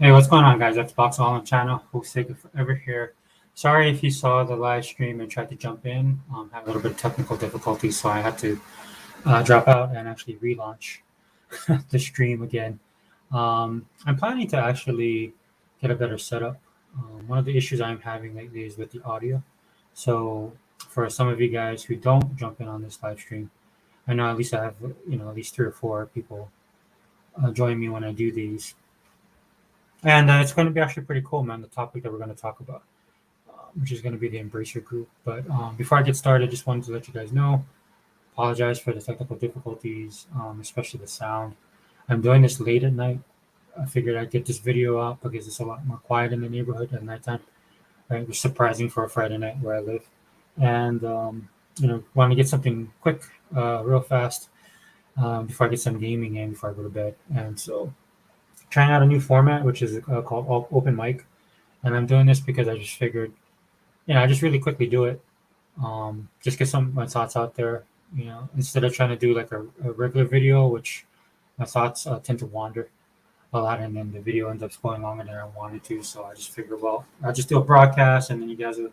Hey, what's going on, guys? Xbox All on channel. Host Sega Forever here. Sorry if you saw the live stream and tried to jump in. Had a little bit of technical difficulties, so I had to drop out and actually relaunch the stream again. I'm planning to actually get a better setup. One of the issues I'm having lately is with the audio. So, for some of you guys who don't jump in on this live stream, I know at least I have at least three or four people join me when I do these. And it's going to be actually pretty cool, man. The topic that we're going to talk about, which is going to be the Embracer Group. But before I get started, I just wanted to let you guys know. Apologize for the technical difficulties, especially the sound. I'm doing this late at night. I figured I'd get this video out because it's a lot more quiet in the neighborhood at nighttime. Right, it's surprising for a Friday night where I live, and want to get something quick, real fast, before I get some gaming in before I go to bed. And so, trying out a new format, which is called open mic. And I'm doing this because I just figured, I just really quickly do it. Just get some of my thoughts out there, instead of trying to do like a regular video, which my thoughts tend to wander a lot, and then the video ends up going longer than I wanted to. So I just figured, well, I'll just do a broadcast, and then you guys will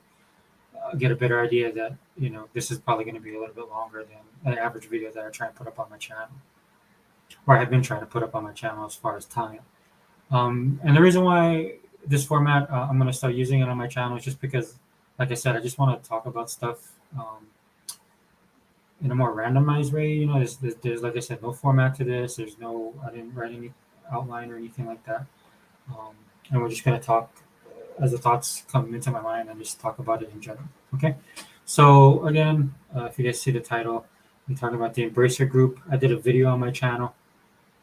get a better idea that, this is probably going to be a little bit longer than an average video that I try and put up on my channel, or I have been trying to put up on my channel as far as time. And the reason why this format I'm going to start using it on my channel is just because, like I said, I just want to talk about stuff in a more randomized way. There's like I said, no format to this. I didn't write any outline or anything like that. And we're just going to talk as the thoughts come into my mind and just talk about it in general. Okay. So again, if you guys see the title, we talk about the Embracer Group. I did a video on my channel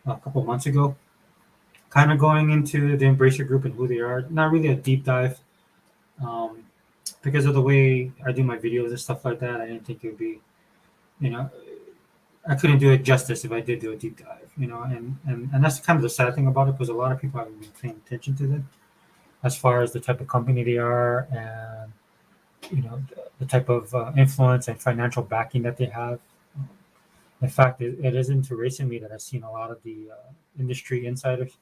a couple months ago, kind of going into the Embracer Group and who they are. Not really a deep dive, um, because of the way I do my videos and stuff like that. I didn't think it would be, you know, I couldn't do it justice if I did do a deep dive, and that's kind of the sad thing about it, because a lot of people haven't been paying attention to them as far as the type of company they are, and the type of influence and financial backing that they have. In fact, it isn't too recently that I've seen a lot of the industry insiders,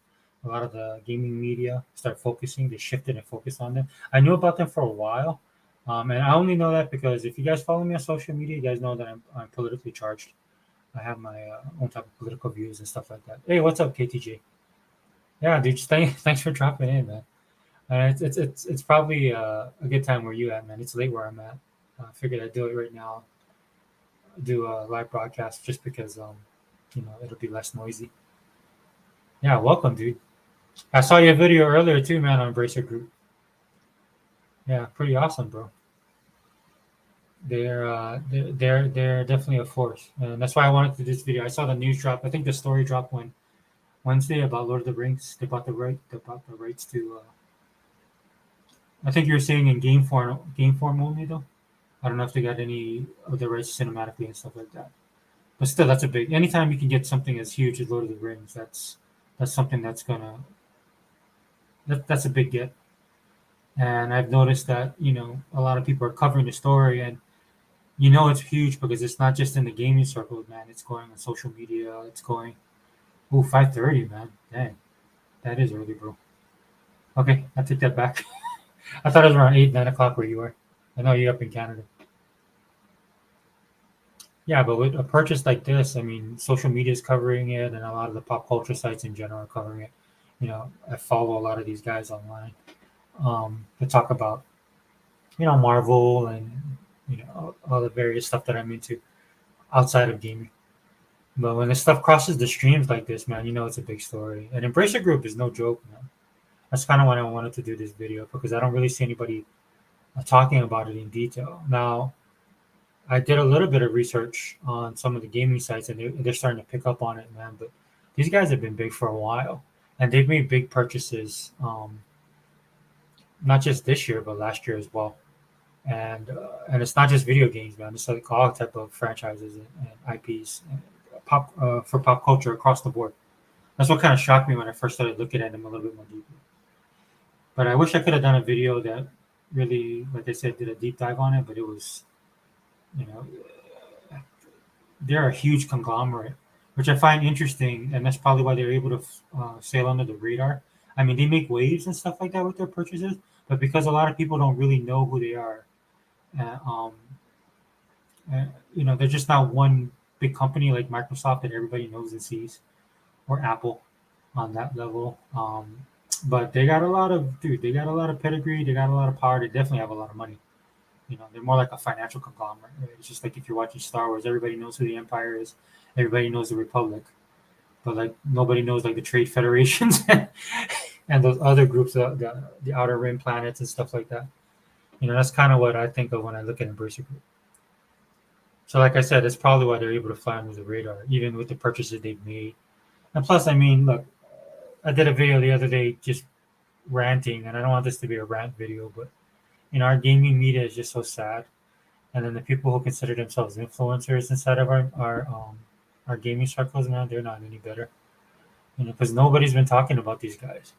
a lot of the gaming media start focusing. They shifted and focused on them. I knew about them for a while, and I only know that because if you guys follow me on social media, you guys know that I'm politically charged. I have my own type of political views and stuff like that. Hey, what's up, KTG? Yeah, dude, thanks for dropping in, man. It's probably a good time where you at, man. It's late where I'm at. I figured I'd do it right now, do a live broadcast just because it'll be less noisy. Yeah, welcome, dude. I saw your video earlier too, man, on Bracer Group. Yeah, pretty awesome, bro. They're definitely a force, and that's why I wanted to do this video. I saw the news drop. I think the story dropped when Wednesday about Lord of the Rings. They bought the rights to. I think you're saying in game form only though. I don't know if they got any of the rights cinematically and stuff like that. But still, that's a big. Anytime you can get something as huge as Lord of the Rings, that's something that's a big get. And I've noticed that a lot of people are covering the story, and it's huge because it's not just in the gaming circles, man. It's going on social media. It's going. Ooh, 5:30, man. Dang, that is early, bro. Okay, I take that back. I thought it was around 8, 9 o'clock where you were. I know you're up in Canada. Yeah, but with a purchase like this, I mean, social media is covering it, and a lot of the pop culture sites in general are covering it. I follow a lot of these guys online to talk about, Marvel and all the various stuff that I'm into outside of gaming. But when this stuff crosses the streams like this, man, it's a big story. And Embracer Group is no joke, man. That's kind of why I wanted to do this video, because I don't really see anybody talking about it in detail. Now, I did a little bit of research on some of the gaming sites, and they're starting to pick up on it, man. But these guys have been big for a while, and they've made big purchases, not just this year, but last year as well. And it's not just video games, man. It's like all type of franchises and IPs, and for pop culture across the board. That's what kind of shocked me when I first started looking at them a little bit more deeply. But I wish I could have done a video that really, like I said, did a deep dive on it. But it was, you know, they're a huge conglomerate, which I find interesting, and that's probably why they're able to sail under the radar. I mean, they make waves and stuff like that with their purchases, but because a lot of people don't really know who they are, uh, um, they're just not one big company like Microsoft that everybody knows and sees, or Apple on that level. But they got a lot of they got a lot of pedigree, they got a lot of power, they definitely have a lot of money. They're more like a financial conglomerate. Right? It's just like if you're watching Star Wars, everybody knows who the Empire is, everybody knows the Republic, but like nobody knows like the trade federations and those other groups, the Outer Rim planets and stuff like that. That's kind of what I think of when I look at Embracer Group. So, like I said, it's probably why they're able to fly under the radar, even with the purchases they've made. And plus, I mean, look, I did a video the other day just ranting, and I don't want this to be a rant video, but our gaming media is just so sad. And then the people who consider themselves influencers inside of our gaming circles, man, they're not any better. Because nobody's been talking about these guys,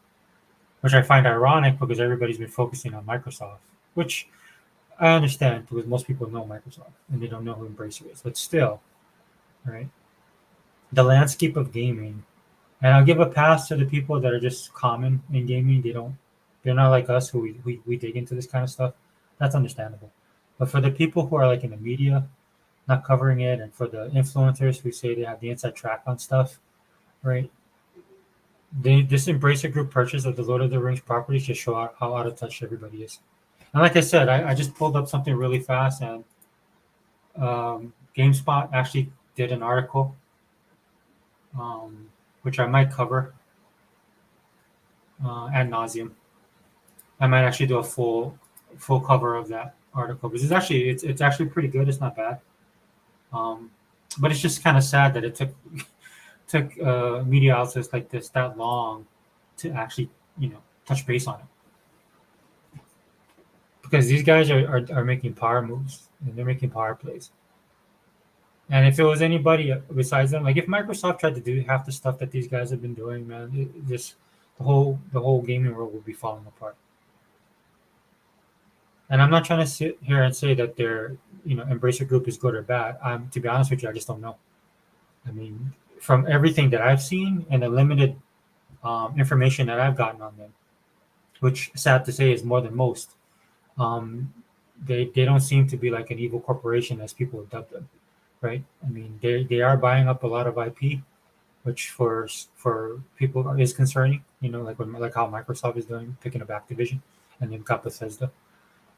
which I find ironic because everybody's been focusing on Microsoft, which I understand because most people know Microsoft and they don't know who Embracer is. But still, right? The landscape of gaming, and I'll give a pass to the people that are just common in gaming. They're not like us who we dig into this kind of stuff. That's understandable. But for the people who are like in the media, not covering it, and for the influencers who say they have the inside track on stuff, right? This Embracer Group purchase of the Lord of the Rings properties just show how out of touch everybody is. And like I said, I just pulled up something really fast, and GameSpot actually did an article, which I might cover ad nauseum. I might actually do a full cover of that article because it's actually pretty good. It's not bad, but it's just kind of sad that it took media outlets like this that long to actually touch base on it, because these guys are making power moves and they're making power plays. And if it was anybody besides them, like if Microsoft tried to do half the stuff that these guys have been doing, man, just the whole gaming world would be falling apart. And I'm not trying to sit here and say that their Embracer Group is good or bad. To be honest with you, I just don't know. I mean, from everything that I've seen and the limited information that I've gotten on them, which sad to say is more than most, they don't seem to be like an evil corporation as people have dubbed them, right? I mean, they are buying up a lot of IP, which for people is concerning. Like how Microsoft is doing, picking up Activision, and then got Bethesda.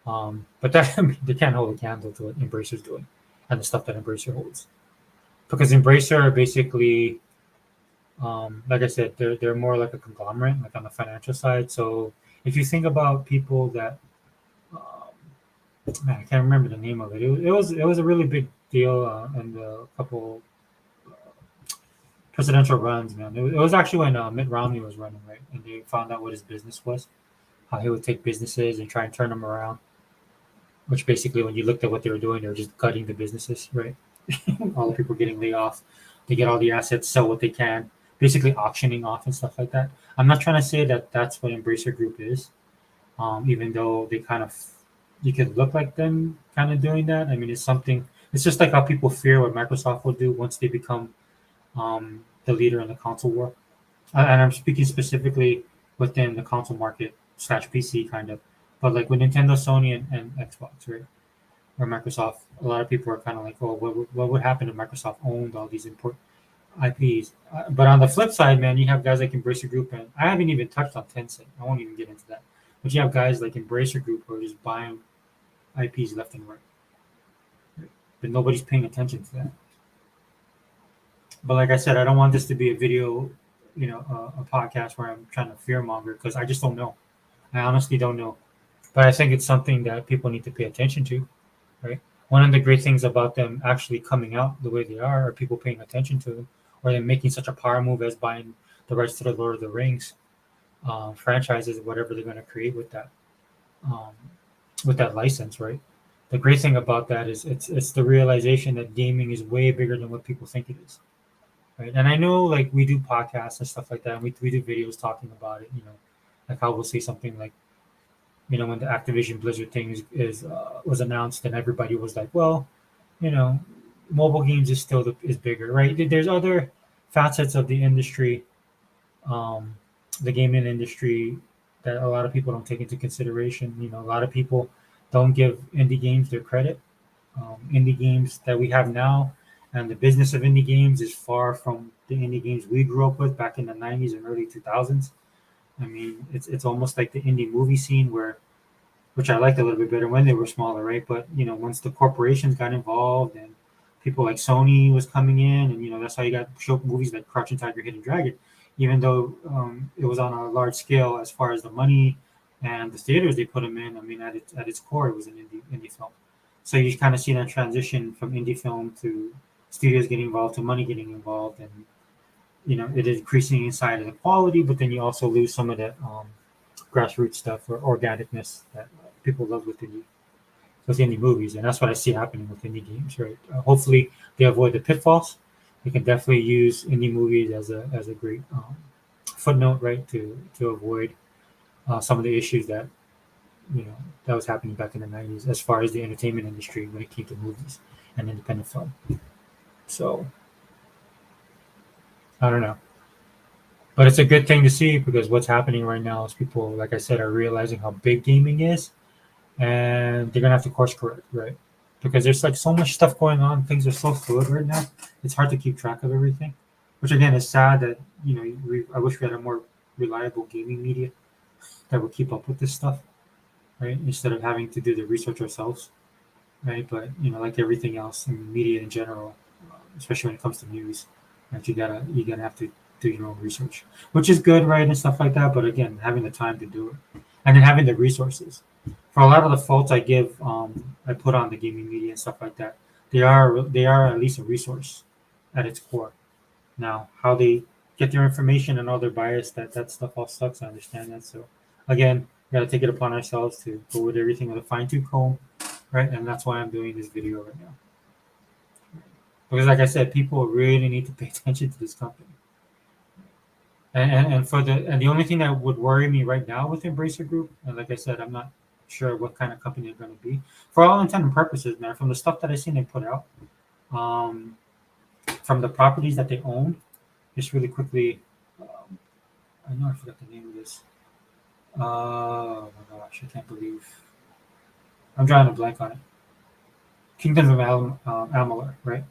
But that I mean, they can't hold a candle to what Embracer's doing and the stuff that Embracer holds, because Embracer are basically, like I said, they're more like a conglomerate, like on the financial side. So if you think about people that, man, I can't remember the name of it. It was a really big deal in the couple presidential runs, man. It was actually when Mitt Romney was running, right, and they found out what his business was, how he would take businesses and try and turn them around. Which basically, when you looked at what they were doing, they were just cutting the businesses, right? All the people getting laid off. They get all the assets, sell what they can, basically auctioning off and stuff like that. I'm not trying to say that that's what Embracer Group is, even though they kind of, you could look like them kind of doing that. I mean, it's something, it's just like how people fear what Microsoft will do once they become the leader in the console war. And I'm speaking specifically within the console market slash PC kind of, but like with Nintendo, Sony, and Xbox, right? Or Microsoft, a lot of people are kind of like, "Oh, what would happen if Microsoft owned all these important IPs?" But on the flip side, man, you have guys like Embracer Group, and I haven't even touched on Tencent. I won't even get into that. But you have guys like Embracer Group who are just buying IPs left and right, but nobody's paying attention to that. But like I said, I don't want this to be a video, a podcast where I'm trying to fear monger because I just don't know. I honestly don't know. But I think it's something that people need to pay attention to, right? One of the great things about them actually coming out the way they are people paying attention to them, or them making such a power move as buying the rights to the Lord of the Rings franchises, whatever they're going to create um, with that license, right? The great thing about that is it's the realization that gaming is way bigger than what people think it is, right? And I know like we do podcasts and stuff like that, and we do videos talking about it, like how we'll say something like, when the Activision Blizzard thing is was announced, and everybody was like, well, you know, mobile games is still is bigger, right? There's other facets of the industry the gaming industry that a lot of people don't take into consideration. A lot of people don't give indie games their credit. Indie games that we have now and the business of indie games is far from the indie games we grew up with back in the 90s and early 2000s. I mean, it's almost like the indie movie scene where, which I liked a little bit better when they were smaller, right? But once the corporations got involved and people like Sony was coming in, and that's how you got show movies like Crouching Tiger, Hidden Dragon, even though it was on a large scale as far as the money and the theaters they put them in. I mean, at its core, it was an indie film. So you kind of see that transition from indie film to studios getting involved to money getting involved, and it is increasing inside of the quality, but then you also lose some of that grassroots stuff or organicness that people love with indie movies, and that's what I see happening with indie games. Right? Hopefully, they avoid the pitfalls. They can definitely use indie movies as a great footnote, right, to avoid some of the issues that was happening back in the 90s as far as the entertainment industry when it came to movies and independent film. So I don't know. But it's a good thing to see because what's happening right now is people, like I said, are realizing how big gaming is, and they're gonna have to course correct, right? Because there's like so much stuff going on. Things are so fluid right now. It's hard to keep track of everything, which again is sad that I wish we had a more reliable gaming media that would keep up with this stuff, right? Instead of having to do the research ourselves, right? But like everything else in media in general, especially when it comes to news, right? You gotta have to do your own research, which is good, right, and stuff like that. But again, having the time to do it, and then having the resources. For a lot of the faults I put on the gaming media and stuff like that, they are at least a resource at its core. Now, how they get their information and all their bias, that stuff all sucks. I understand that. So, again, we got to take it upon ourselves to go with everything with a fine tooth comb, right? And that's why I'm doing this video right now. Because, like I said, people really need to pay attention to this company. And the only thing that would worry me right now with Embracer Group, and like I said, I'm not sure what kind of company they're going to be. For all intent and purposes, man, from the stuff that I seen they put out, um, from the properties that they own, just really quickly, I know I forgot the name of this. Oh my gosh, I can't believe I'm drawing a blank on it. Kingdoms of Amalur, right?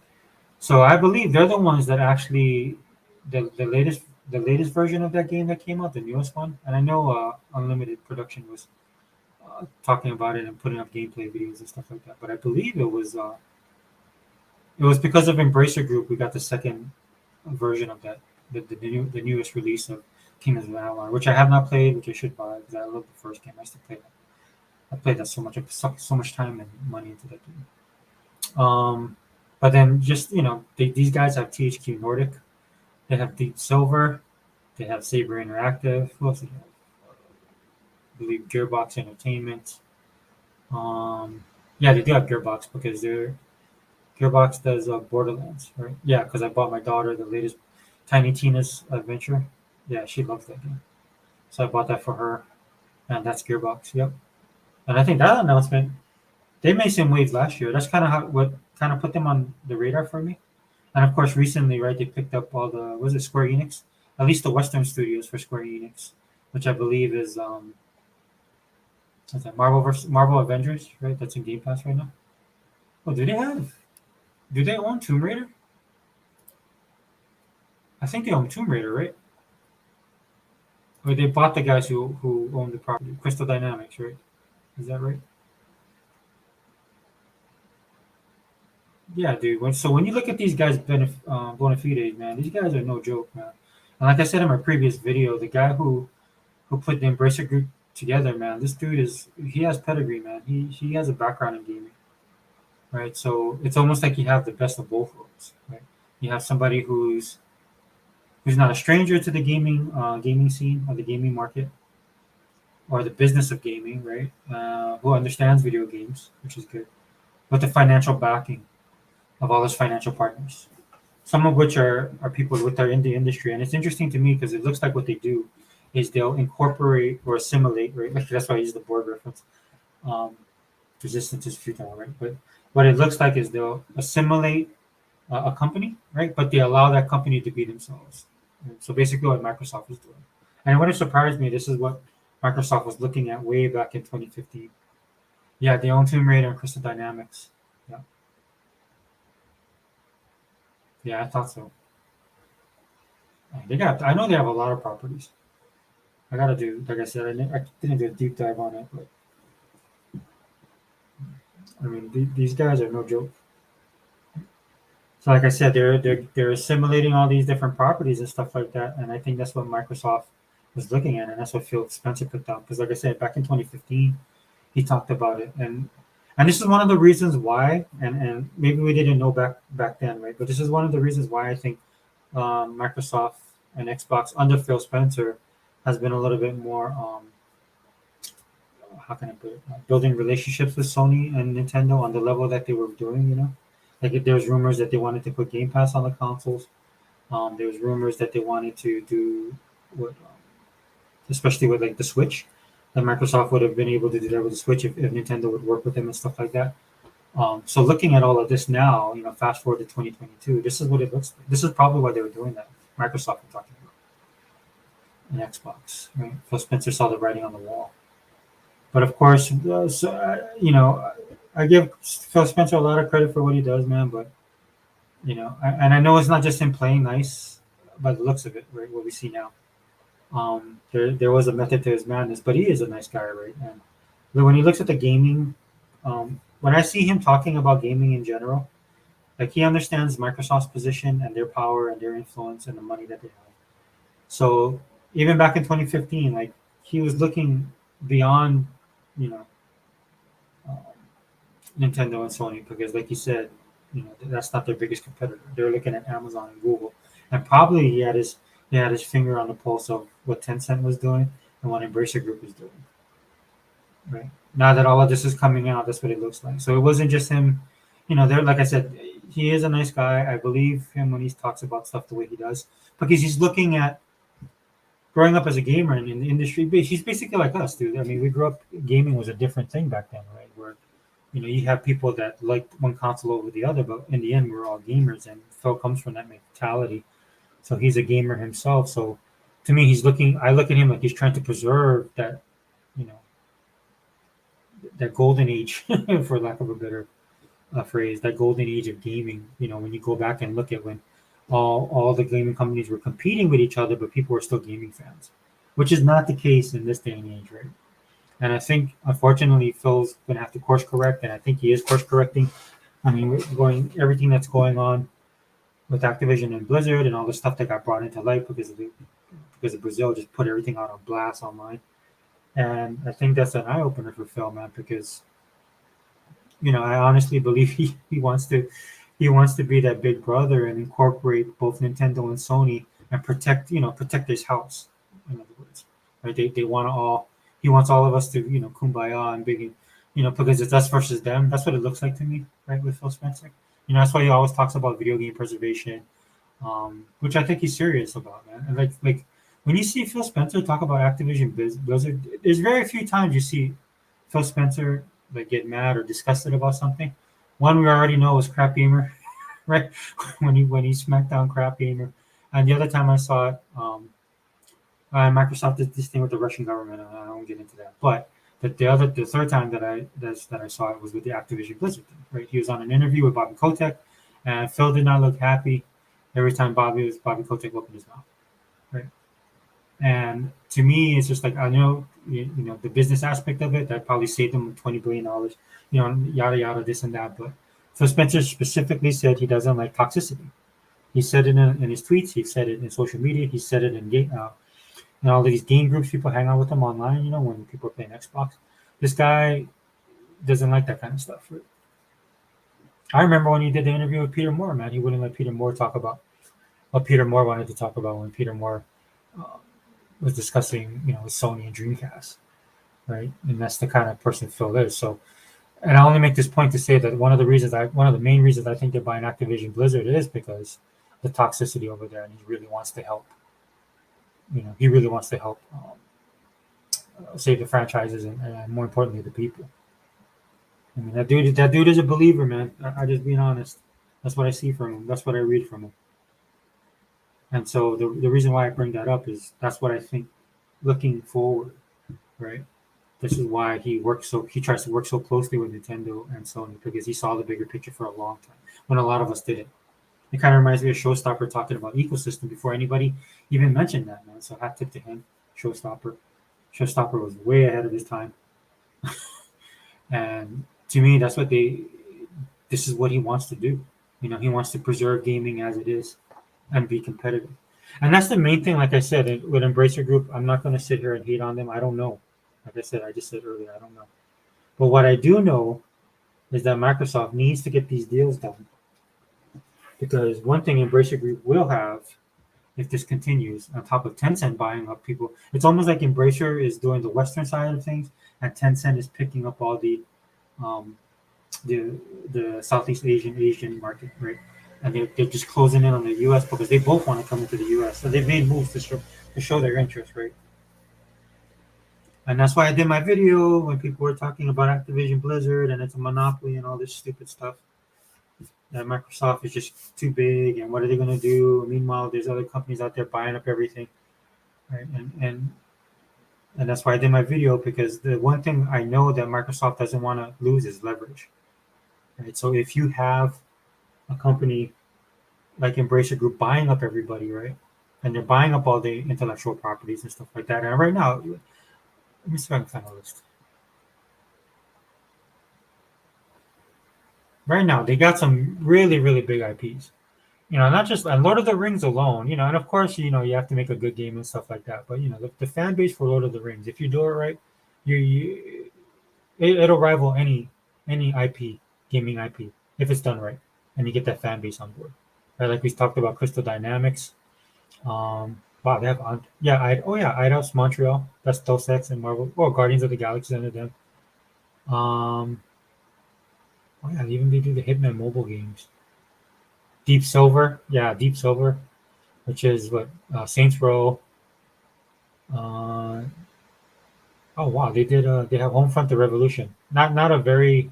So I believe they're the ones that actually the latest version of that game that came out, the newest one. And I know Unlimited Production was talking about it and putting up gameplay videos and stuff like that. But I believe it was because of Embracer Group we got the second version of that, the newest release of Kingdoms of Amalur, which I have not played, which I should buy because I love the first game. I still play that. I played that so much. I sucked so much time and money into that game. But then just these guys have THQ Nordic, they have Deep Silver, they have Saber Interactive. Who else do they have? I believe Gearbox Entertainment. Yeah, they do have Gearbox because Gearbox does Borderlands, right? Yeah, because I bought my daughter the latest Tiny Tina's Adventure. Yeah, she loves that game, so I bought that for her, and that's Gearbox. Yep, and I think that announcement they made some waves last year. That's kind of what kind of put them on the radar for me. And of course, recently, right, they picked up all the was it Square Enix, at least the Western studios for Square Enix, which I believe is what's that, Marvel Avengers, right? That's in Game Pass right now. Oh, do they own Tomb Raider? I think they own Tomb Raider, right? Or they bought the guys who own the property, Crystal Dynamics, right? Is that right? Yeah, dude. So when you look at these guys, bona fides, man, these guys are no joke, man. And like I said in my previous video, the guy who put the Embracer Group together, man, this dude he has pedigree, man. He has a background in gaming, right? So it's almost like you have the best of both worlds, right? You have somebody who's not a stranger to the gaming scene or the gaming market or the business of gaming, right? Who understands video games, which is good, with the financial backing of all his financial partners, some of which are people with are in the industry. And it's interesting to me because it looks like what they do is they'll incorporate or assimilate, right? Like that's why I use the Borg reference. Um, Resistance is futile, right? But what it looks like is they'll assimilate a company, right? But they allow that company to be themselves. Right? So basically, what Microsoft is doing, And what surprised me, this is what Microsoft was looking at way back in 2015. Yeah, they own Tomb Raider and Crystal Dynamics. Yeah, yeah, I thought so. They got. I know they have a lot of properties. I gotta do, like I said, I didn't do a deep dive on it, but I mean, these guys are no joke. So, like I said, they're assimilating all these different properties and stuff like that, and I think that's what Microsoft was looking at, and that's what Phil Spencer picked up. Because, like I said, back in 2015, he talked about it, and this is one of the reasons why, and maybe we didn't know back then, right? But this is one of the reasons why I think Microsoft and Xbox under Phil Spencer has been a little bit more how can I put it, building relationships with Sony and Nintendo on the level that they were doing. Like if there was rumors that they wanted to put Game Pass on the consoles. There was rumors that they wanted to do what, especially with like the Switch, that Microsoft would have been able to do that with the Switch if Nintendo would work with them and stuff like that. So looking at all of this now, fast forward to 2022, this is what it looks like. This is probably why they were doing that. Microsoft was talking about an Xbox, right? Phil Spencer saw the writing on the wall. But of course, I give Phil Spencer a lot of credit for what he does, man. But and I know it's not just him playing nice by the looks of it, right? What we see now, there was a method to his madness, but he is a nice guy, right? And when he looks at the gaming, when I see him talking about gaming in general, like he understands Microsoft's position and their power and their influence and the money that they have. So even back in 2015, like he was looking beyond, you know, um, Nintendo and Sony because, like you said, that's not their biggest competitor. They're looking at Amazon and Google, and probably he had his finger on the pulse of what Tencent was doing and what Embracer Group is doing. Right now that all of this is coming out, that's what it looks like. So it wasn't just him. There, like I said, he is a nice guy. I believe him when he talks about stuff the way he does because he's looking at growing up as a gamer in the industry. He's basically like us, dude. I mean, we grew up gaming was a different thing back then, right? Where you have people that like one console over the other, but in the end, we're all gamers. And Phil comes from that mentality, so he's a gamer himself. So to me, he's looking. I look at him like he's trying to preserve that, you know, that golden age, for lack of a better phrase, that golden age of gaming. When you go back and look at when all the gaming companies were competing with each other, but people were still gaming fans, which is not the case in this day and age, right? And I think, unfortunately, Phil's going to have to course correct, and I think he is course correcting. I mean, everything that's going on with Activision and Blizzard and all the stuff that got brought into light because of Brazil just put everything out on blast online. And I think that's an eye opener for Phil, man, because I honestly believe he wants to be that big brother and incorporate both Nintendo and Sony and protect his house. In other words, right? They want to all. He wants all of us to kumbaya and big, because it's us versus them. That's what it looks like to me, right? With Phil Spencer, that's why he always talks about video game preservation, which I think he's serious about, man. And like when you see Phil Spencer talk about Activision Blizzard, there's very few times you see Phil Spencer like get mad or disgusted about something. One we already know is Crap Gamer, right? when he smacked down Crap Gamer, and the other time I saw it, Microsoft did this thing with the Russian government. And I won't get into that, but the third time that I saw it was with the Activision Blizzard thing, right? He was on an interview with Bobby Kotick, and Phil did not look happy every time Bobby Kotick opened his mouth, right? And to me, it's just like I know, the business aspect of it that probably saved him $20 billion, yada yada, this and that. But Phil Spencer specifically said he doesn't like toxicity. He said it in his tweets. He said it in social media. He said it in all these game groups people hang out with him online. When people are playing Xbox, this guy doesn't like that kind of stuff. Right? I remember when he did the interview with Peter Moore, man. He wouldn't let Peter Moore talk about what Peter Moore wanted to talk about when Peter Moore uh, was discussing, with Sony and Dreamcast, right? And that's the kind of person Phil is. So, and I only make this point to say that one of the main reasons I think they're buying Activision Blizzard is because the toxicity over there, and he really wants to help. He really wants to help save the franchises and more importantly the people. I mean, that dude is a believer, man. I just being honest. That's what I see from him. That's what I read from him. And so the reason why I bring that up is that's what I think. looking forward, right? This is why he tries to work so closely with Nintendo and Sony because he saw the bigger picture for a long time when a lot of us didn't. It kind of reminds me of Showstopper talking about ecosystem before anybody even mentioned that, man. So hat tip to him, Showstopper. Showstopper was way ahead of his time, and to me, that's what they. This is what he wants to do. You know, he wants to preserve gaming as it is and be competitive. And that's the main thing. Like I said, with Embracer Group, I'm not going to sit here and hate on them. I don't know. Like I said, I just said earlier, I don't know. But what I do know is that Microsoft needs to get these deals done because one thing Embracer Group will have if this continues, on top of Tencent buying up people, it's almost like Embracer is doing the Western side of things, and Tencent is picking up all um, the the Southeast Asian market, right? And they're just closing in on the U.S. because they both want to come into the U.S. So they've made moves to show their interest, right? And that's why I did my video when people were talking about Activision Blizzard and it's a monopoly and all this stupid stuff. That Microsoft is just too big, and what are they going to do? Meanwhile, there's other companies out there buying up everything, right? And that's why I did my video because the one thing I know that Microsoft doesn't want to lose is leverage, right? So if you have a company like Embracer Group buying up everybody, right, and they're buying up all the intellectual properties and stuff like that, and right now, let me see if I can find a list. Right now, they got some really really big IPs. You know, not just Lord of the Rings alone, you know, and of course, you know, you have to make a good game and stuff like that. But you know, the fan base for Lord of the Rings, if you do it right, you it'll rival any IP gaming IP if it's done right, and you get that fan base on board. Right, like we talked about Crystal Dynamics. Wow, they have Eidos Montreal. That's Dos Ex and Marvel. Oh, Guardians of the Galaxy under them. Um, oh yeah, even they do the Hitman mobile games. Deep Silver, yeah, Deep Silver, which is what Saints Row. Uh, oh wow, they have Homefront: The Revolution. Not a very.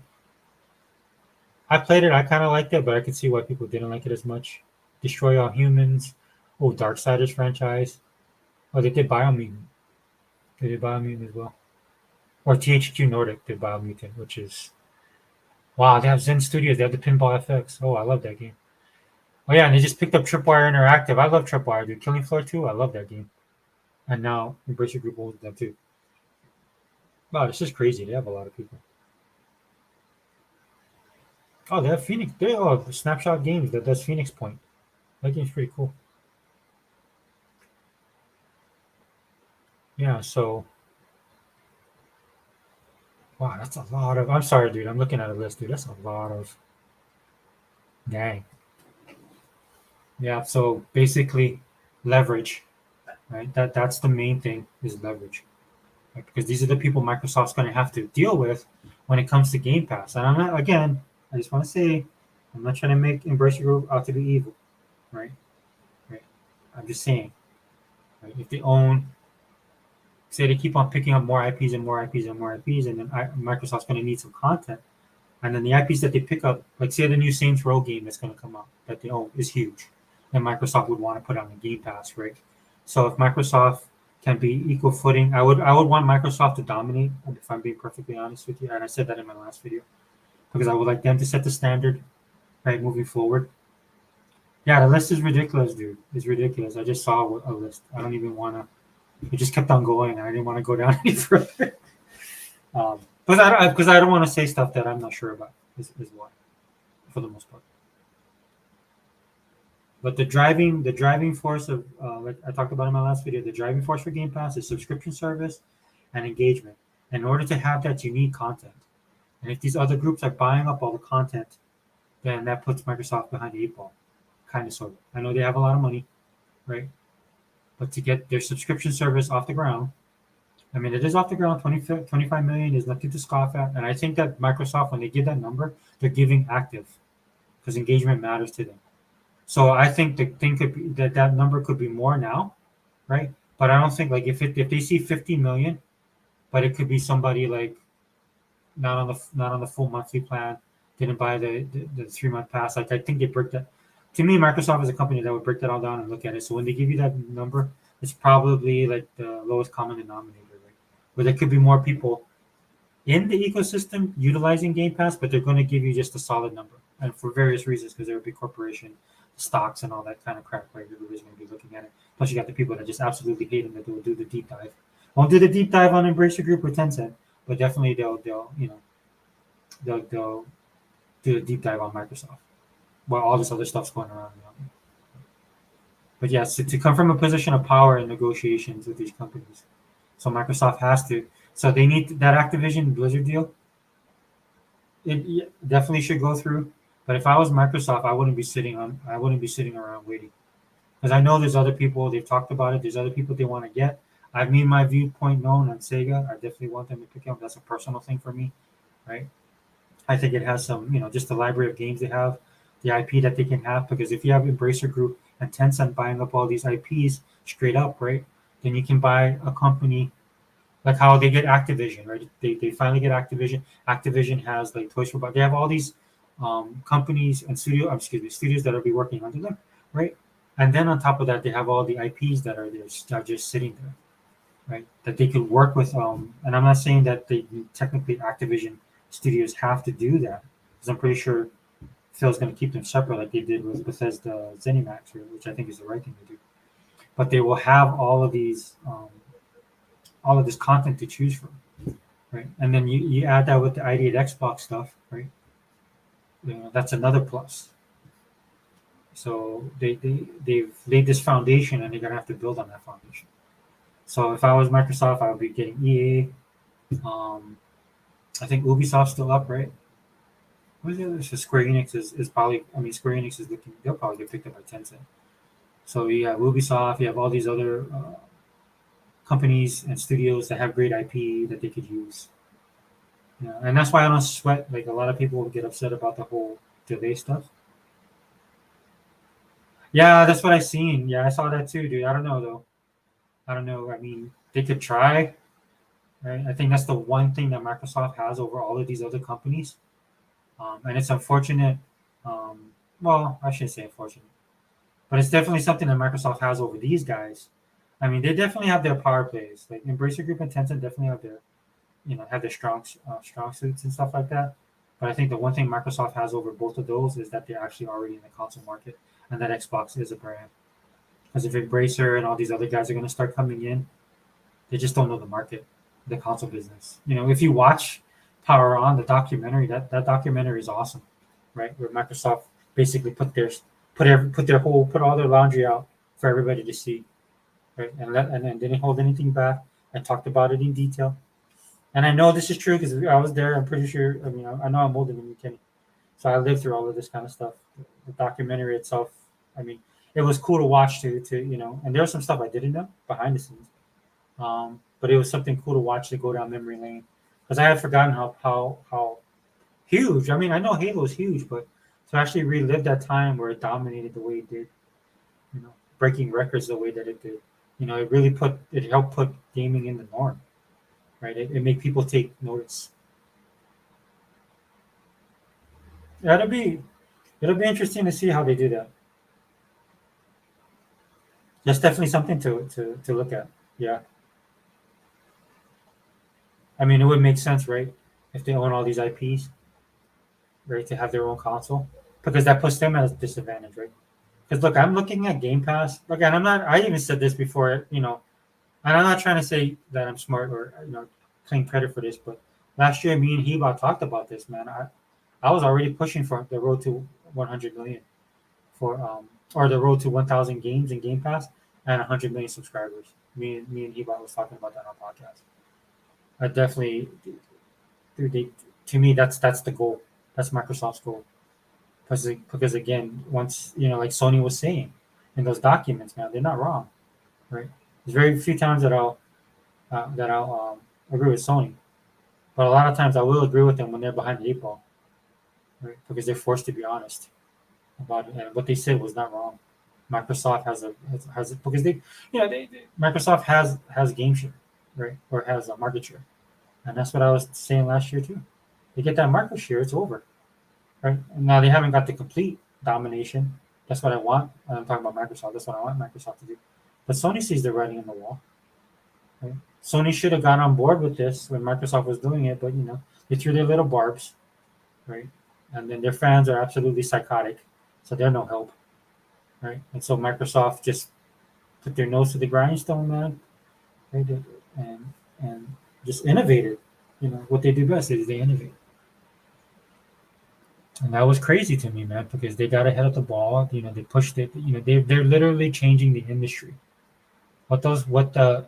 I played it. I kind of liked it, but I could see why people didn't like it as much. Destroy All Humans. Oh, Darksiders franchise. Oh, they did Biomutant. They did Biomutant as well. Or THQ Nordic did Biomutant, which is wow. They have Zen Studios. They have the Pinball FX. Oh, I love that game. Oh yeah, and they just picked up Tripwire Interactive. I love Tripwire, dude. Killing Floor 2. I love that game. And now Embracer Group owns them too. Wow, this is crazy. They have a lot of people. Oh, they have Phoenix. Snapshot Games. That's Phoenix Point. That game's pretty cool. Yeah. So wow, that's a lot of. I'm sorry, dude. I'm looking at a list, dude. That's a lot of. Dang. Yeah. So basically, leverage. Right. That's the main thing is leverage. Right? Because these are the people Microsoft's going to have to deal with when it comes to Game Pass. And I'm not. Again, I just want to say, I'm not trying to make Embracer Group out to be evil. Right. Right. I'm just saying. Right? If they own say they keep on picking up more IPs and more IPs and more IPs, and then Microsoft's going to need some content. And then the IPs that they pick up, like say the new Saints Row game that's going to come out that they own is huge, and Microsoft would want to put on the Game Pass, right? So if Microsoft can be equal footing, I would want Microsoft to dominate. If I'm being perfectly honest with you, and I said that in my last video, because I would like them to set the standard, right, moving forward. Yeah, the list is ridiculous, dude. It's ridiculous. I just saw a list. I don't even want to. It just kept on going. I didn't want to go down any further. Because I don't want to say stuff that I'm not sure about. Is why, for the most part. But the driving force of like I talked about in my last video, the driving force for Game Pass is subscription service and engagement. In order to have that, you need content. And if these other groups are buying up all the content, then that puts Microsoft behind the eight ball, kind of sort of. I know they have a lot of money, right? But to get their subscription service off the ground, I mean, it is off the ground. 25 million is nothing to scoff at. And I think that Microsoft, when they give that number, they're giving active because engagement matters to them. So I think the thing could be that number could be more now, right? But I don't think like if they see 50 million, but it could be somebody like not on the full monthly plan, didn't buy the 3 month pass. Like I think they break that. To me, Microsoft is a company that would break that all down and look at it. So when they give you that number, it's probably like the lowest common denominator, right? Where there could be more people in the ecosystem utilizing Game Pass, but they're going to give you just a solid number, and for various reasons, because they're a big corporation, stocks and all that kind of crap, right? Everybody's going to be looking at it. Plus, you got the people that just absolutely hate them that will do the deep dive. Won't do the deep dive on Embracer Group or Tencent, but definitely they'll they'll do a deep dive on Microsoft while all this other stuff's going around. But yes, to come from a position of power in negotiations with these companies, so Microsoft has to. So they need that Activision Blizzard deal. It definitely should go through. But if I was Microsoft, I wouldn't be sitting on. I wouldn't be sitting around waiting, because I know there's other people. They've talked about it. There's other people they want to get. I've made my viewpoint known on Sega. I definitely want them to pick up. That's a personal thing for me, right? I think it has some, just the library of games they have, the IP that they can have. Because if you have Embracer Group and Tencent buying up all these IPs straight up, right, then you can buy a company like how they get Activision, right? They finally get Activision. Activision has like Toys for Bob. They have all these companies and studios that will be working under them, right? And then on top of that, they have all the IPs that are there, that are just sitting there, right? That they could work with. And I'm not saying that they technically Activision studios have to do that, because I'm pretty sure Phil's going to keep them separate, like they did with Bethesda ZeniMax, which I think is the right thing to do. But they will have all of this content to choose from, right? And then you add that with the ID at Xbox stuff, right? That's another plus. So they've laid this foundation, and they're gonna have to build on that foundation. So if I was Microsoft, I would be getting EA. I think Ubisoft's still up, right? What is the other? So Square Enix is probably. I mean, Square Enix is looking. They'll probably get picked up by Tencent. So you have Ubisoft. You have all these other companies and studios that have great IP that they could use. And that's why I don't sweat. Like a lot of people get upset about the whole delay stuff. Yeah, that's what I seen. Yeah, I saw that too, dude. I don't know though. I don't know. I mean, they could try, right? I think that's the one thing that Microsoft has over all of these other companies, and it's unfortunate. Well, I shouldn't say unfortunate, but it's definitely something that Microsoft has over these guys. I mean, they definitely have their power plays. Like Embracer Group and Tencent definitely have their, have their strong suits and stuff like that. But I think the one thing Microsoft has over both of those is that they're actually already in the console market, and that Xbox is a brand. Because if Embracer and all these other guys are going to start coming in, they just don't know the market, the console business. If you watch Power On, the documentary, that documentary is awesome, right? Where Microsoft basically put all their laundry out for everybody to see, right? And then didn't hold anything back and talked about it in detail. And I know this is true because I was there. I'm pretty sure. I mean, I know I'm older than you, Kenny, so I lived through all of this kind of stuff. The documentary itself, I mean, it was cool to watch and there was some stuff I didn't know behind the scenes. But it was something cool to watch to go down memory lane, because I had forgotten how huge. I mean, I know Halo is huge, but to actually relive that time where it dominated the way it did, breaking records the way that it did, it helped put gaming in the norm, right? It made people take notice. Yeah, it'll be interesting to see how they do that. That's definitely something to look at. Yeah, I mean, it would make sense, right? If they own all these IPs, right, to have their own console, because that puts them at a disadvantage, right? Because look, I'm looking at Game Pass again. I'm not. I even said this before, and I'm not trying to say that I'm smart or claim credit for this, but last year me and Heba talked about this, man. I was already pushing for the road to 100 million for or the road to 1,000 games in Game Pass and 100 million subscribers. Me and Heba was talking about that on podcast. I definitely, dude, to me that's the goal. That's Microsoft's goal. Because again, once like Sony was saying in those documents, man, they're not wrong, right? There's very few times that I'll agree with Sony, but a lot of times I will agree with them when they're behind the eight ball, right? Because they're forced to be honest about it, and what they said was not wrong. Microsoft has because Microsoft has game share, right, or has a market share, and that's what I was saying last year too. They get that market share, it's over, right? And now they haven't got the complete domination. That's what I want. I'm talking about Microsoft. That's what I want Microsoft to do. But Sony sees the writing on the wall. Right? Sony should have got on board with this when Microsoft was doing it, but they threw their little barbs, right? And then their fans are absolutely psychotic, so they're no help, right? And so Microsoft just put their nose to the grindstone, man. They did, and just innovated. What they do best is they innovate. And that was crazy to me, man, because they got ahead of the ball. They pushed it. They're literally changing the industry. What the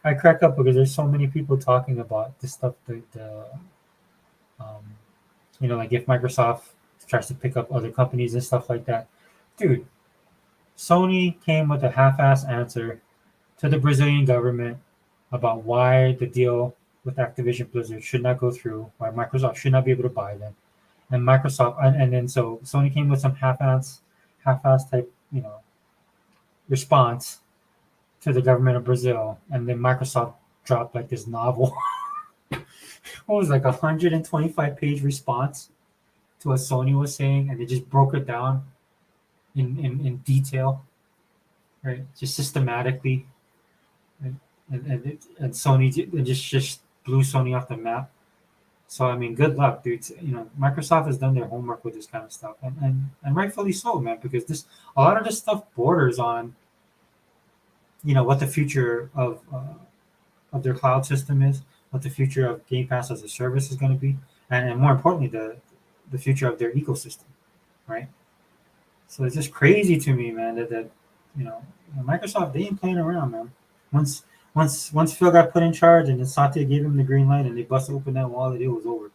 I crack up because there's so many people talking about this stuff. Um, like if Microsoft tries to pick up other companies and stuff like that, dude. Sony came with a half-ass answer to the Brazilian government about why the deal with Activision Blizzard should not go through, why Microsoft should not be able to buy them, and Microsoft, and then so Sony came with some half-ass type, response to the government of Brazil, and then Microsoft dropped like this novel. What was like 125-page response to what Sony was saying, and they just broke it down in detail, right? Just systematically, right? And Sony just blew Sony off the map. So I mean, good luck, dude. Microsoft has done their homework with this kind of stuff, and rightfully so, man, because a lot of this stuff borders on, what the future of their cloud system is, what the future of Game Pass as a service is going to be, and more importantly, the future of their ecosystem, right? So it's just crazy to me, man, that Microsoft, they ain't playing around, man. Once Phil got put in charge and then Satya gave him the green light and they busted open that wallet, it was over.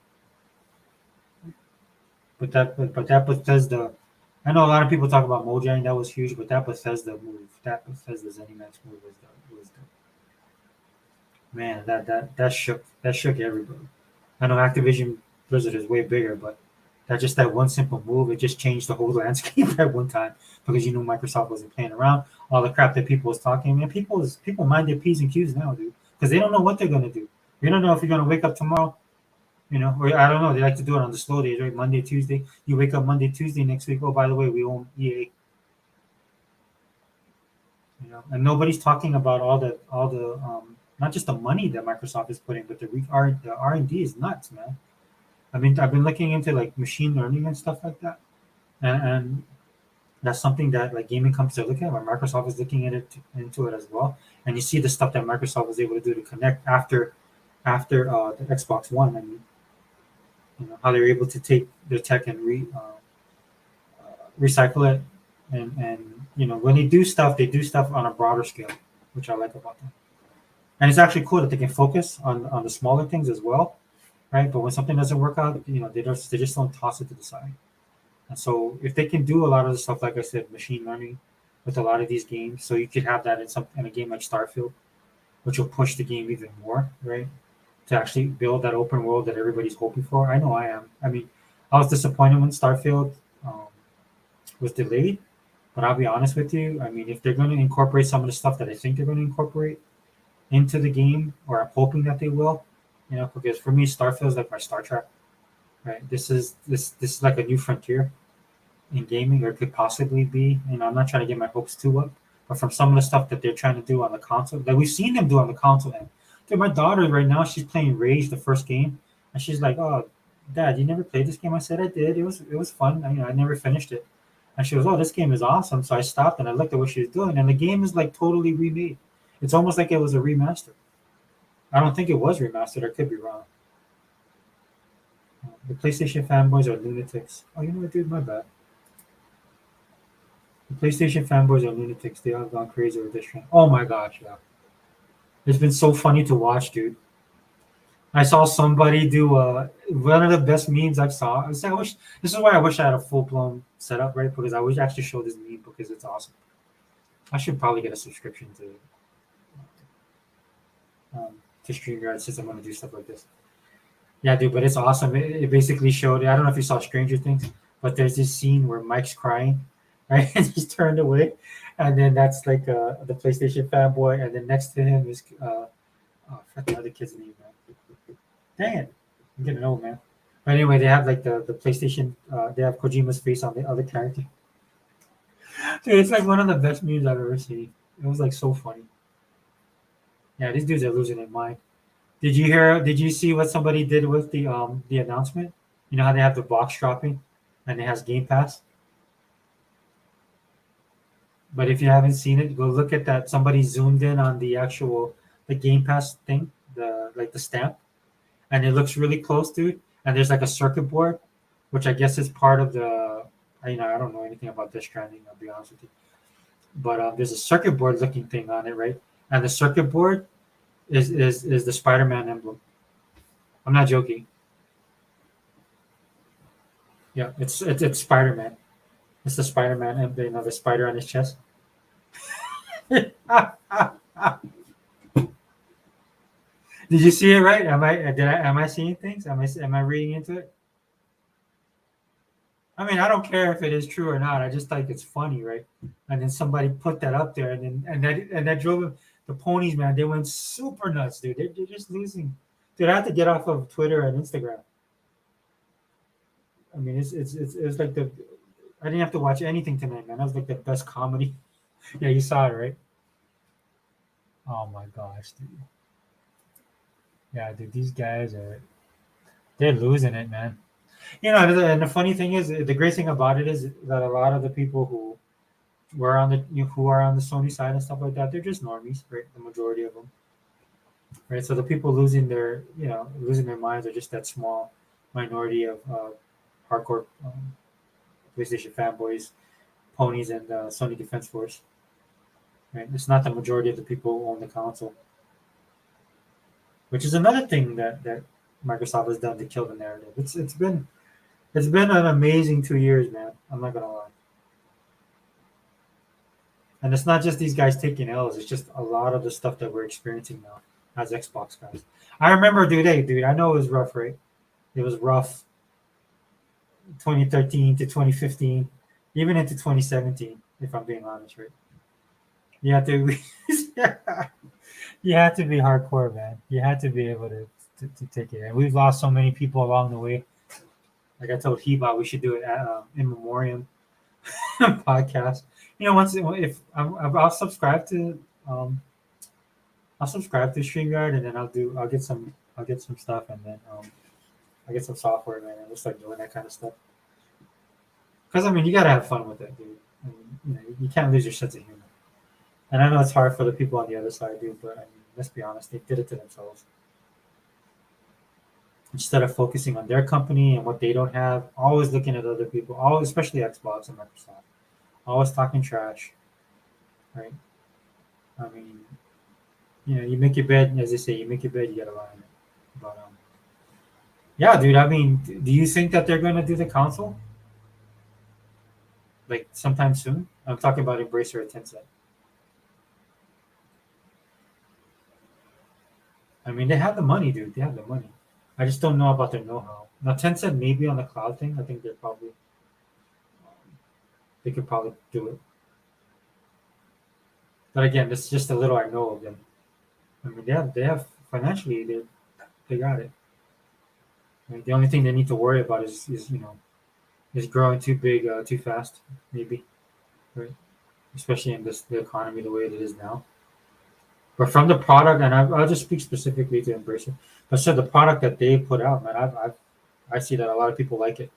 But that Bethesda, I know a lot of people talk about Mojang, that was huge, but that Bethesda move, that Bethesda ZeniMax move was the man, that shook everybody. I know Activision Blizzard is way bigger, but that one simple move, it just changed the whole landscape at one time because Microsoft wasn't playing around. All the crap that people was talking, man, people mind their P's and Q's now, dude, because they don't know what they're gonna do. You don't know if you're gonna wake up tomorrow, or I don't know. They like to do it on the slow days, right? Monday, Tuesday. You wake up Monday, Tuesday next week. Oh, by the way, we own EA. And nobody's talking about all the not just the money that Microsoft is putting, but the R&D is nuts, man. I mean, I've been looking into like machine learning and stuff like that, and that's something that like gaming companies are looking at. Or Microsoft is looking at into it as well. And you see the stuff that Microsoft was able to do to connect after the Xbox One, and how they're able to take their tech and recycle it, and when they do stuff on a broader scale, which I like about them. And it's actually cool that they can focus on the smaller things as well, right? But when something doesn't work out, they just don't toss it to the side. And so if they can do a lot of the stuff, like I said, machine learning with a lot of these games, so you could have that in a game like Starfield, which will push the game even more, right? To actually build that open world that everybody's hoping for. I know I am. I mean, I was disappointed when Starfield was delayed, but I'll be honest with you. I mean, if they're going to incorporate some of the stuff that I think they're going to incorporate into the game, or I'm hoping that they will, because for me, Starfield is like my Star Trek, right? This is like a new frontier in gaming, or it could possibly be. I'm not trying to get my hopes too up, but from some of the stuff that they're trying to do on the console, like we've seen them do on the console, and dude, my daughter right now, she's playing Rage, the first game, and she's like, "Oh, Dad, you never played this game?" I said, "I did. It was fun. I never finished it." And she goes, "Oh, this game is awesome." So I stopped and I looked at what she was doing, and the game is like totally remade. It's almost like it was a remaster. I don't think it was remastered. I could be wrong. The PlayStation fanboys are lunatics. Oh, you know what, dude? My bad. The PlayStation fanboys are lunatics. They have gone crazy with this trend. Oh my gosh, yeah. It's been so funny to watch, dude. I saw somebody do one of the best memes I've saw. I wish this is why I wish I had a full blown setup, right? Because I wish I actually show this meme because it's awesome. I should probably get a subscription to StreamYard since I'm going to do stuff like this. Yeah, dude, but it's awesome. It basically showed. I don't know if you saw Stranger Things, but there's this scene where Mike's crying, right? And he's turned away, and then that's like the PlayStation fanboy, and then next to him is I forgot the other kid's name, man. Dang it, I'm getting old, man. But anyway, they have like the PlayStation. They have Kojima's face on the other character. Dude, it's like one of the best memes I've ever seen. It was like so funny. Yeah, these dudes are losing their mind. Did you hear? Did you see what somebody did with the announcement? You know how they have the box dropping, and it has Game Pass. But if you haven't seen it, go look at that. Somebody zoomed in on the actual the Game Pass thing, the like the stamp, and it looks really close, dude. And there's like a circuit board, which I guess is part of the. I don't know anything about this Stranding. I'll be honest with you. But there's a circuit board looking thing on it, right? And the circuit board is the Spider-Man emblem. I'm not joking. Yeah, it's Spider-Man. It's the Spider-Man emblem, the spider on his chest. Did you see it right? Am I seeing things? Am I reading into it? I mean, I don't care if it is true or not. I just think it's funny, right? And then somebody put that up there, and that drove him. The ponies, man, they went super nuts, dude. They're just losing. Dude, I had to get off of Twitter and Instagram. I mean, it's like the. I didn't have to watch anything tonight, man. That was like the best comedy. Yeah, you saw it, right? Oh my gosh, dude. Yeah, dude, these guys they're losing it, man. And the funny thing is, the great thing about it is that a lot of the people who are on the Sony side and stuff like that, they're just normies, right? The majority of them, right? So the people losing their minds are just that small minority of hardcore PlayStation fanboys, ponies, and Sony Defense Force, right? It's not the majority of the people who own the console, which is another thing that Microsoft has done to kill the narrative. It's been an amazing 2 years, man. I'm not gonna lie. And it's not just these guys taking L's. It's just a lot of the stuff that we're experiencing now as Xbox guys. I remember, dude. I know it was rough, right? It was rough. 2013 to 2015, even into 2017. If I'm being honest, right? You have to, you had to be hardcore, man. You had to be able to take it. And we've lost so many people along the way. Like I told Heba, we should do it at in memoriam podcast. Once if I'll subscribe to um I'll subscribe to StreamYard, and then I'll get some stuff, and then I'll get some software, man, and we'll start doing that kind of stuff. Because I mean, you gotta have fun with it, dude. I mean, you can't lose your sense of humor. And I know it's hard for the people on the other side, dude. But I mean, let's be honest, they did it to themselves. Instead of focusing on their company and what they don't have, always looking at other people, always, especially Xbox and Microsoft, always talking trash, right? I mean, you make your bed, as they say, you make your bed, you gotta lie in it. But yeah, dude. I mean, do you think that they're gonna do the console like sometime soon? I'm talking about Embracer or Tencent. I mean, they have the money, dude. They have the money. I just don't know about their know-how. Now, Tencent maybe on the cloud thing. I think they could probably do it. But again, this is just a little I know of them. I mean, they have financially they got it. Like, the only thing they need to worry about is growing too big, too fast, maybe, right? Especially in the economy the way it is now. But from the product, and I'll just speak specifically to Embracer, but so the product that they put out, man, I see that a lot of people like it.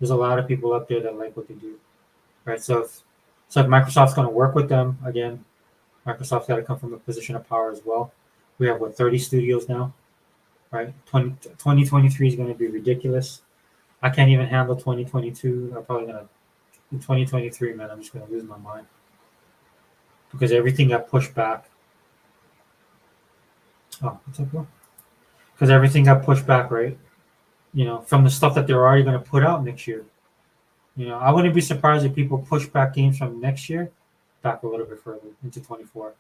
There's a lot of people up there that like what they do, right? So if Microsoft's going to work with them again, Microsoft's got to come from a position of power as well. We have 30 studios now, right? 2023 is going to be ridiculous. I can't even handle 2022. I'm probably gonna in 2023, man. I'm just gonna lose my mind because everything got pushed back. Oh, what's up, bro? Because everything got pushed back, right? From the stuff that they're already gonna put out next year. I wouldn't be surprised if people push back games from next year back a little bit further into 24.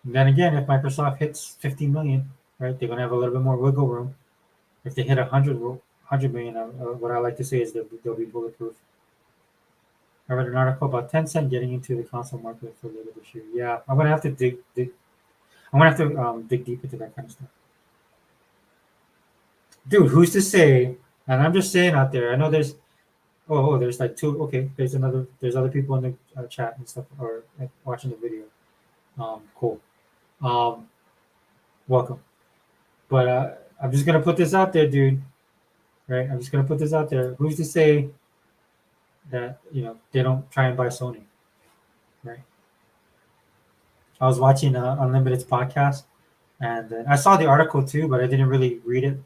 And then again, if Microsoft hits 50 million, right, they're gonna have a little bit more wiggle room. If they hit 100 million, what I like to say is they'll be bulletproof. I read an article about Tencent getting into the console market for later this year. Yeah, I'm gonna have to dig. I'm gonna have to dig deep into that kind of stuff. Dude, who's to say? And I'm just saying out there. I know there's there's like two. Okay, there's other people in the chat and stuff, or watching the video. Cool. Um, welcome. But I'm just gonna put this out there, dude. Right? I'm just gonna put this out there. Who's to say that they don't try and buy Sony? Right? I was watching Unlimited's podcast, and then I saw the article too, but I didn't really read it.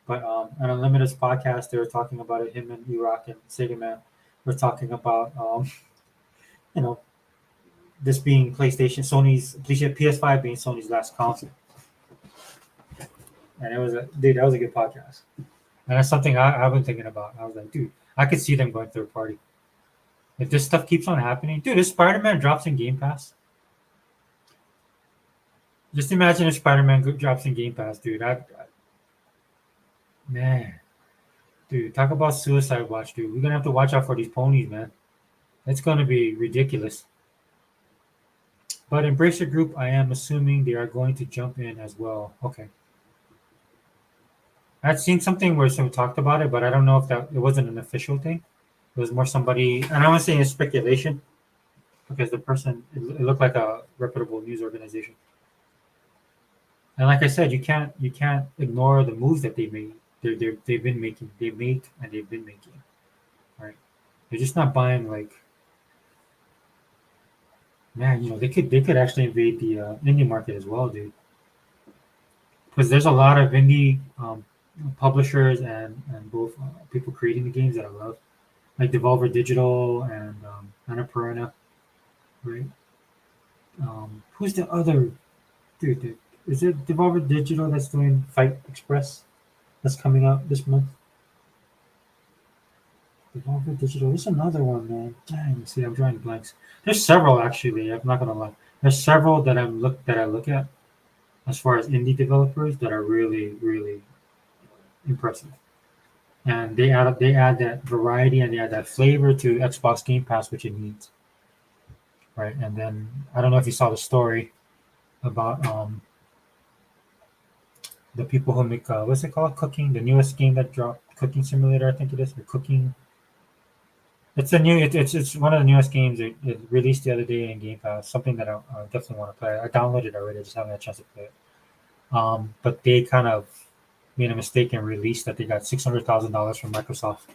But on Unlimited's podcast, they were talking about it. Him and Iraq and Sega Man were talking about you know this being Sony's PS5 being Sony's last console, and it was that was a good podcast, and that's something I've been thinking about. I was like, dude, I could see them going third party if this stuff keeps on happening. Dude, if Spider-Man drops in Game Pass, just imagine if Spider-Man drops in Game Pass, dude. Man, dude, talk about Suicide Watch, dude. We're gonna have to watch out for these ponies, man. It's gonna be ridiculous. But Embracer Group, I am assuming they are going to jump in as well. Okay. I'd seen something where someone talked about it, but I don't know if it wasn't an official thing. It was more somebody, and I want to say it's speculation because the person it looked like a reputable news organization. And like I said, you can't ignore the moves that they made. They've been making. They made and they've been making. Right? They're just not buying like man. They could actually invade the indie market as well, dude. Because there's a lot of indie publishers and both people creating the games that I love, like Devolver Digital and Annapurna, right? Who's the other dude? Is it Devolver Digital that's doing Fight Express that's coming out this month? Devolver Digital. There's another one, man. Dang, see, I'm drawing blanks. There's several actually. I'm not gonna lie. There's several that I look at as far as indie developers that are really really impressive. And they add that variety and they add that flavor to Xbox Game Pass, which it needs, right? And then I don't know if you saw the story about the people who make what's it called, Cooking, the newest game that dropped, Cooking Simulator, I think it is, or Cooking. It's one of the newest games. It released the other day in Game Pass. Something that I definitely want to play. I downloaded it already. I just haven't had a chance to play it. But they kind of made a mistake and released that they got $600,000 from Microsoft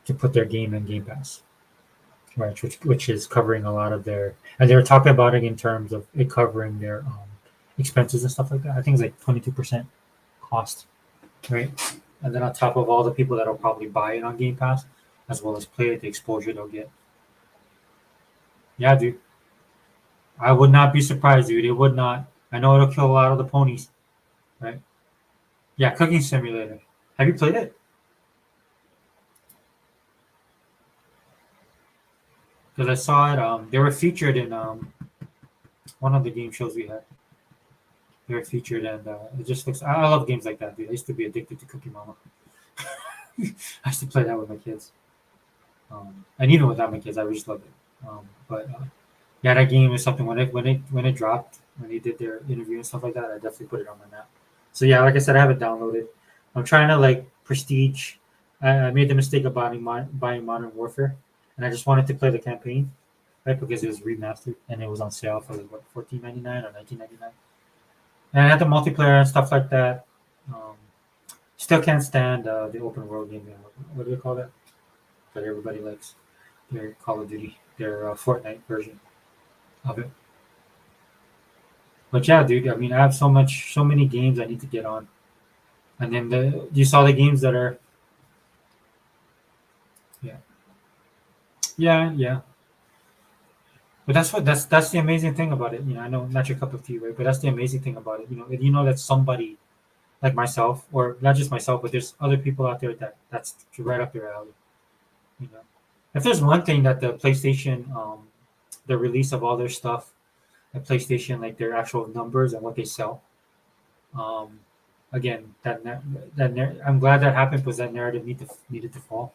to put their game in Game Pass, right? Which is covering a lot of their, and they were talking about it in terms of it covering their expenses and stuff like that. I think it's like 22% cost, right? And then on top of all the people that will probably buy it on Game Pass, as well as play it, the exposure they'll get. Yeah, dude. I would not be surprised, dude. It would not. I know it'll kill a lot of the ponies, right? Yeah, Cooking Simulator. Have you played it? Because I saw it. They were featured in one of the game shows we had. They were featured, and it just looks. I love games like that, dude. I used to be addicted to Cookie Mama. I used to play that with my kids, and even without my kids, I just loved it. But yeah, that game is something when it dropped, when they did their interview and stuff like that, I definitely put it on my map. So yeah, like I said, I have it downloaded. I'm trying to like prestige. I made the mistake of buying Modern Warfare, and I just wanted to play the campaign, right? Because it was remastered and it was on sale for like what 14.99 or 19.99. And I had the multiplayer and stuff like that. Um, Still can't stand the open world game. What do they call that? That everybody likes. Their Call of Duty, their Fortnite version of it. But yeah, dude. I mean, I have so many games I need to get on. And then you saw the games that are, yeah, yeah. But that's the amazing thing about it. I know not your cup of tea, right? But that's the amazing thing about it. That somebody like myself, or not just myself, but there's other people out there that's right up their alley. You know, if there's one thing that the PlayStation, the release of all their stuff, at PlayStation, like their actual numbers and what they sell. Um, Again, I'm glad that happened because that narrative needed to fall.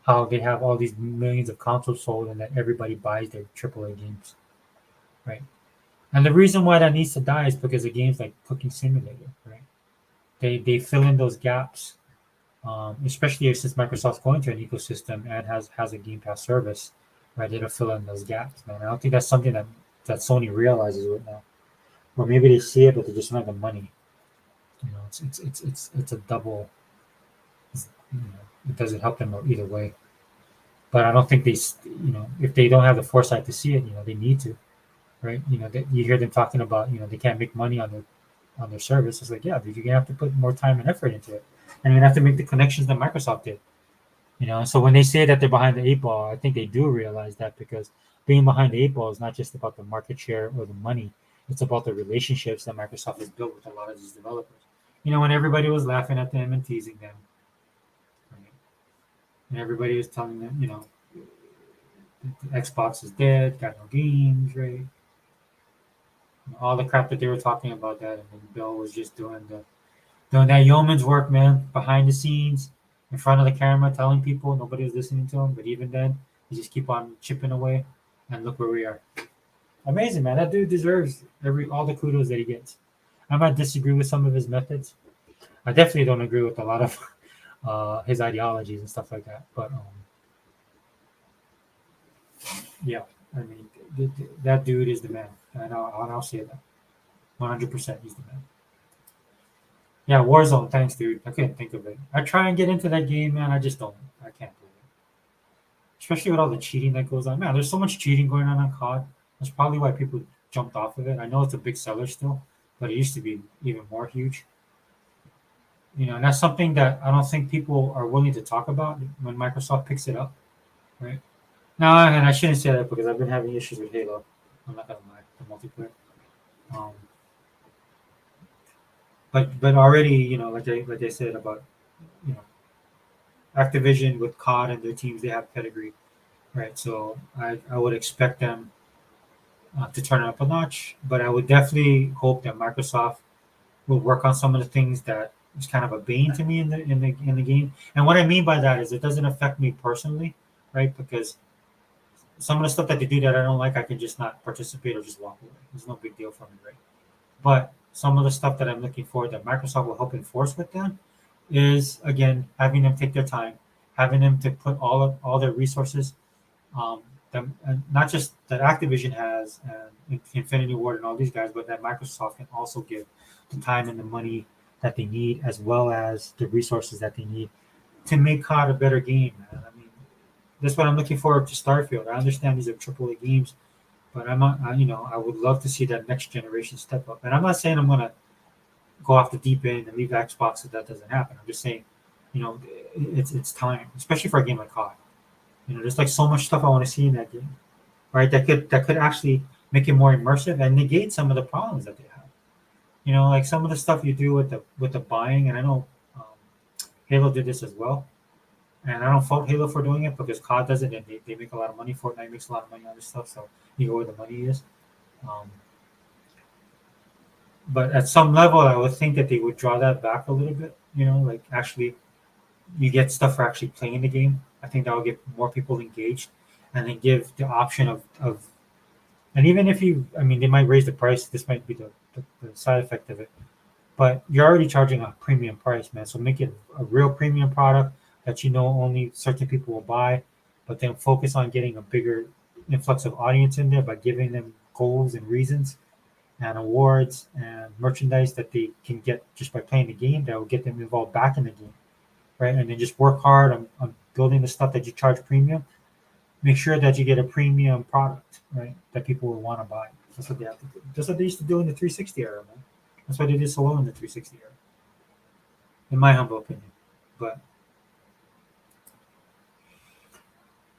How they have all these millions of consoles sold and that everybody buys their AAA games, right? And the reason why that needs to die is because of games like Cooking Simulator, right? They fill in those gaps especially since Microsoft's going to an ecosystem and has a Game Pass service, right? It'll fill in those gaps, man. I don't think that's something that Sony realizes right now, or maybe they see it, but they just don't have the money. It's a double. It doesn't help them either way. But I don't think if they don't have the foresight to see it, they need to, right? You hear them talking about, they can't make money on their service. It's like, yeah, dude, you're gonna have to put more time and effort into it, and you're gonna have to make the connections that Microsoft did. So when they say that they're behind the eight ball, I think they do realize that, because being behind the eight ball is not just about the market share or the money; it's about the relationships that Microsoft has built with a lot of these developers. When everybody was laughing at them and teasing them, right? And everybody was telling them, the Xbox is dead, got no games, right? All the crap that they were talking about that, and then Bill was just doing that yeoman's work, man, behind the scenes, in front of the camera, telling people nobody was listening to him. But even then, he just keep on chipping away, and look where we are. Amazing, man. That dude deserves all the kudos that he gets. I might disagree with some of his methods. I definitely don't agree with a lot of his ideologies and stuff like that. But yeah, I mean, that dude is the man, and I'll say that 100%. He's the man. Yeah, Warzone. Thanks, dude. I couldn't think of it. I try and get into that game, man. I just don't. I can't do it, especially with all the cheating that goes on. Man, there's so much cheating going on COD. That's probably why people jumped off of it. I know it's a big seller still, but it used to be even more huge. And that's something that I don't think people are willing to talk about when Microsoft picks it up, right? Now, and I shouldn't say that because I've been having issues with Halo. I'm not gonna lie, the multiplayer. Um, but already, like I said about you know Activision with COD and their teams, they have pedigree, right? So I would expect them to turn it up a notch, but I would definitely hope that Microsoft will work on some of the things that is kind of a bane to me in the game. And what I mean by that is it doesn't affect me personally, right? Because some of the stuff that they do that I don't like, I can just not participate or just walk away. It's no big deal for me, right? But some of the stuff that I'm looking forward that Microsoft will help enforce with them is again having them take their time, having them to put all their resources, um, and not just that Activision has and Infinity Ward and all these guys, but that Microsoft can also give the time and the money that they need, as well as the resources that they need to make COD a better game. Man. I mean, that's what I'm looking forward to Starfield. I understand these are AAA games, but I'm not, I would love to see that next generation step up. And I'm not saying I'm gonna go off the deep end and leave Xbox if that doesn't happen. I'm just saying, it's time, especially for a game like COD. There's like so much stuff I want to see in that game, right? That could actually make it more immersive and negate some of the problems that they have. Like some of the stuff you do with the buying, and I know um, Halo did this as well. And I don't fault Halo for doing it because COD does it and they make a lot of money. Fortnite makes a lot of money on this stuff, so you go where the money is. Um, but at some level, I would think that they would draw that back a little bit. Like actually, you get stuff for actually playing the game. I think that will get more people engaged, and then give the option of and even if I mean, they might raise the price. This might be the side effect of it, but you're already charging a premium price, man. So make it a real premium product that only certain people will buy, but then focus on getting a bigger influx of audience in there by giving them goals and reasons and awards and merchandise that they can get just by playing the game that will get them involved back in the game, right? And then just work hard on building the stuff that you charge premium. Make sure that you get a premium product, right? That people will want to buy. That's what they have to do. That's what they used to do in the 360 era, man. That's why they did so well in the 360 era, in my humble opinion. But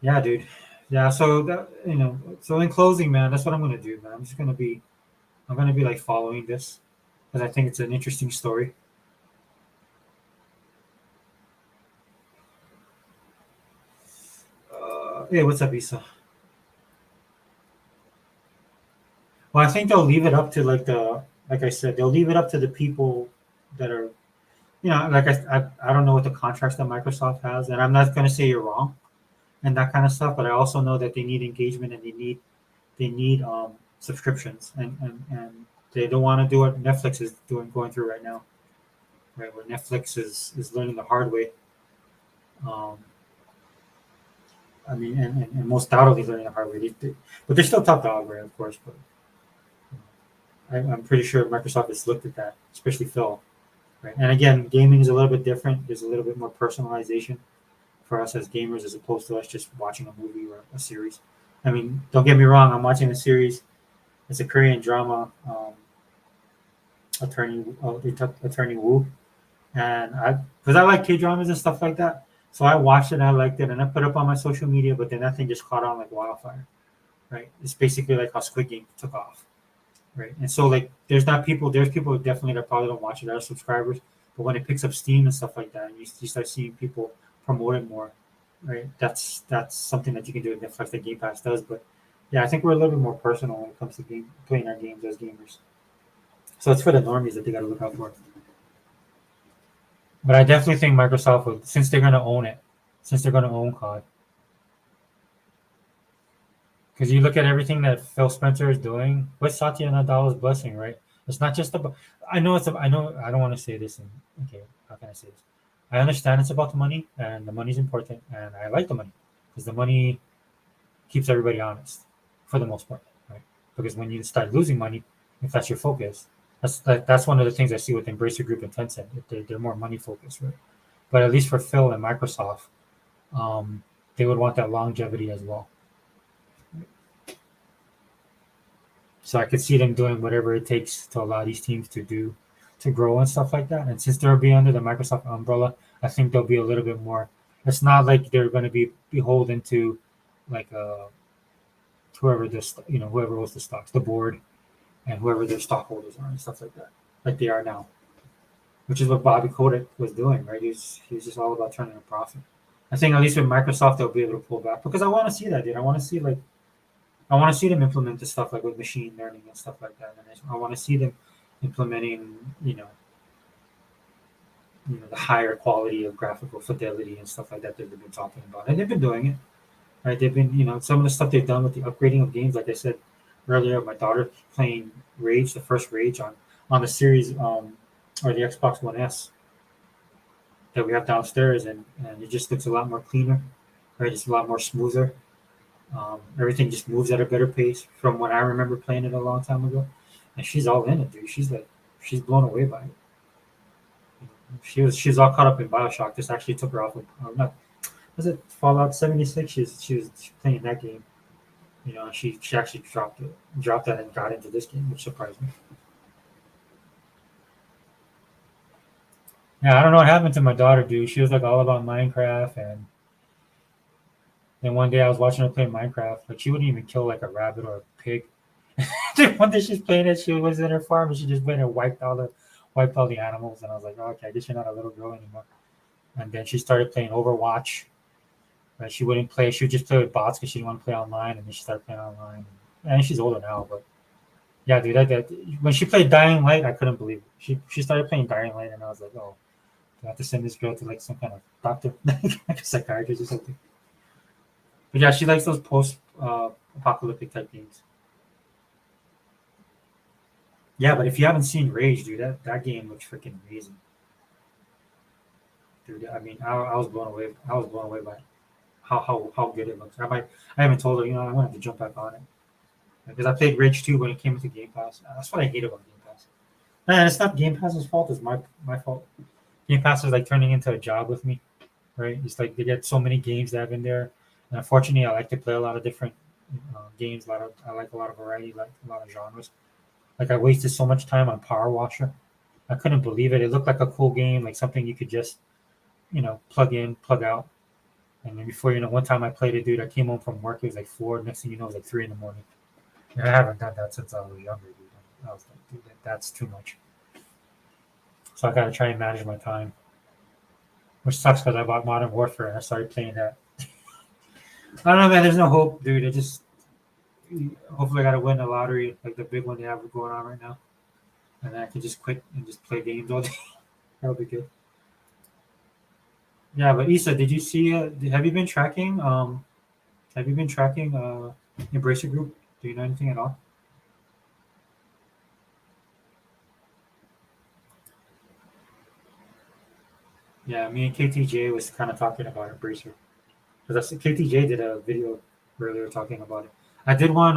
yeah, dude. Yeah, so so in closing, man, that's what I'm gonna do, man. I'm gonna be like following this because I think it's an interesting story. Hey, what's up, Isa? Well, I think they'll leave it up to like I said, they'll leave it up to the people that are, like I don't know what the contracts that Microsoft has, and I'm not gonna say you're wrong and that kind of stuff, but I also know that they need engagement and they need subscriptions and they don't want to do what Netflix is going through right now, right? Where Netflix is learning the hard way. Um, I mean, and most doubtedly learning the hard way. But they're still top dog, right? Of course, but I'm pretty sure Microsoft has looked at that, especially Phil. Right? And again, gaming is a little bit different. There's a little bit more personalization for us as gamers as opposed to us just watching a movie or a series. I mean, don't get me wrong. I'm watching a series. It's a Korean drama, Attorney Woo, and I because I like K dramas and stuff like that. So I watched it and I liked it and I put it up on my social media, but then that thing just caught on like wildfire. Right? It's basically like how Squid Game took off. Right? And so like there's people definitely that probably don't watch it that are subscribers, but when it picks up steam and stuff like that, and you start seeing people promote it more, right? That's something that you can do with Netflix that Game Pass does. But yeah, I think we're a little bit more personal when it comes to playing our games as gamers. So it's for the normies that they got to look out for. But I definitely think Microsoft will, since they're going to own it, since they're going to own COD, because you look at everything that Phil Spencer is doing with Satya Nadala's blessing, right? It's not just about. I know it's. I know. I don't want to say this. And okay, how can I say this? I understand it's about the money, and the money's important, and I like the money because the money keeps everybody honest, for the most part, right? Because when you start losing money, if that's your focus, that's one of the things I see with Embracer Group and Tencent. They're more money focused, right? But at least for Phil and Microsoft, um, they would want that longevity as well. So I could see them doing whatever it takes to allow these teams to grow and stuff like that. And since they'll be under the Microsoft umbrella, I think they'll be a little bit more. It's not like they're going to be beholden to like whoever whoever owns the stocks, the board, and whoever their stockholders are and stuff like that, like they are now. Which is what Bobby Kotick was doing, right? He's just all about turning a profit. I think at least with Microsoft they'll be able to pull back because I want to see that, dude. I want to see them implement the stuff like with machine learning and stuff like that. And I want to see them implementing, the higher quality of graphical fidelity and stuff like that that they've been talking about. And they've been doing it, right? They've been, some of the stuff they've done with the upgrading of games. Like I said earlier, my daughter playing Rage, the first Rage on the series, or the Xbox One S that we have downstairs, and it just looks a lot more cleaner, right? It's a lot more smoother. Everything just moves at a better pace from when I remember playing it a long time ago. And she's all in it, dude. She's blown away by it. She's all caught up in Bioshock. This actually took her off of not was it Fallout 76. She was playing that game. She actually dropped that and got into this game, which surprised me. Yeah, I don't know what happened to my daughter, dude. She was like all about Minecraft, and then one day I was watching her play Minecraft. Like she wouldn't even kill like a rabbit or a pig. Then one day she's playing it, she was in her farm and she just went and wiped all the animals. And I was like, oh, okay, I guess you're not a little girl anymore. And then she started playing Overwatch. Right? She wouldn't play. She would just play with bots because she didn't want to play online. And then she started playing online. And she's older now, but yeah, dude. When she played Dying Light, I couldn't believe it. She started playing Dying Light, and I was like, oh, do I have to send this girl to like some kind of doctor, like a psychiatrist or something? But yeah, she likes those post apocalyptic type games. Yeah, but if you haven't seen Rage, dude, that game looks freaking amazing, dude. I mean, I was blown away. I was blown away by how good it looks. I haven't told her, I'm gonna have to jump back on it because I played Rage 2 when it came into Game Pass. That's what I hate about Game Pass. Man, it's not Game Pass's fault. It's my fault. Game Pass is like turning into a job with me, right? It's like they get so many games that have in there, and unfortunately, I like to play a lot of different games. I like a lot of variety, like a lot of genres. Like I wasted so much time on Power Washer. I couldn't believe it. It looked like a cool game, like something you could just, plug in, plug out. And then before you know, one time I played it, dude. I came home from work. It was like 4. Next thing you know, it was like 3 in the morning. And I haven't done that since I was younger, dude. I was like, dude, that's too much. So I got to try and manage my time, which sucks because I bought Modern Warfare and I started playing that. I don't know, man. There's no hope, dude. Hopefully I got to win the lottery, like the big one they have going on right now, and then I can just quit and just play games all day. That would be good. Yeah, but Issa, did you see? Have you been tracking? Have you been tracking Embracer Group? Do you know anything at all? Yeah, me and KTJ was kind of talking about it, Bracer. Because KTJ did a video earlier talking about it. I did one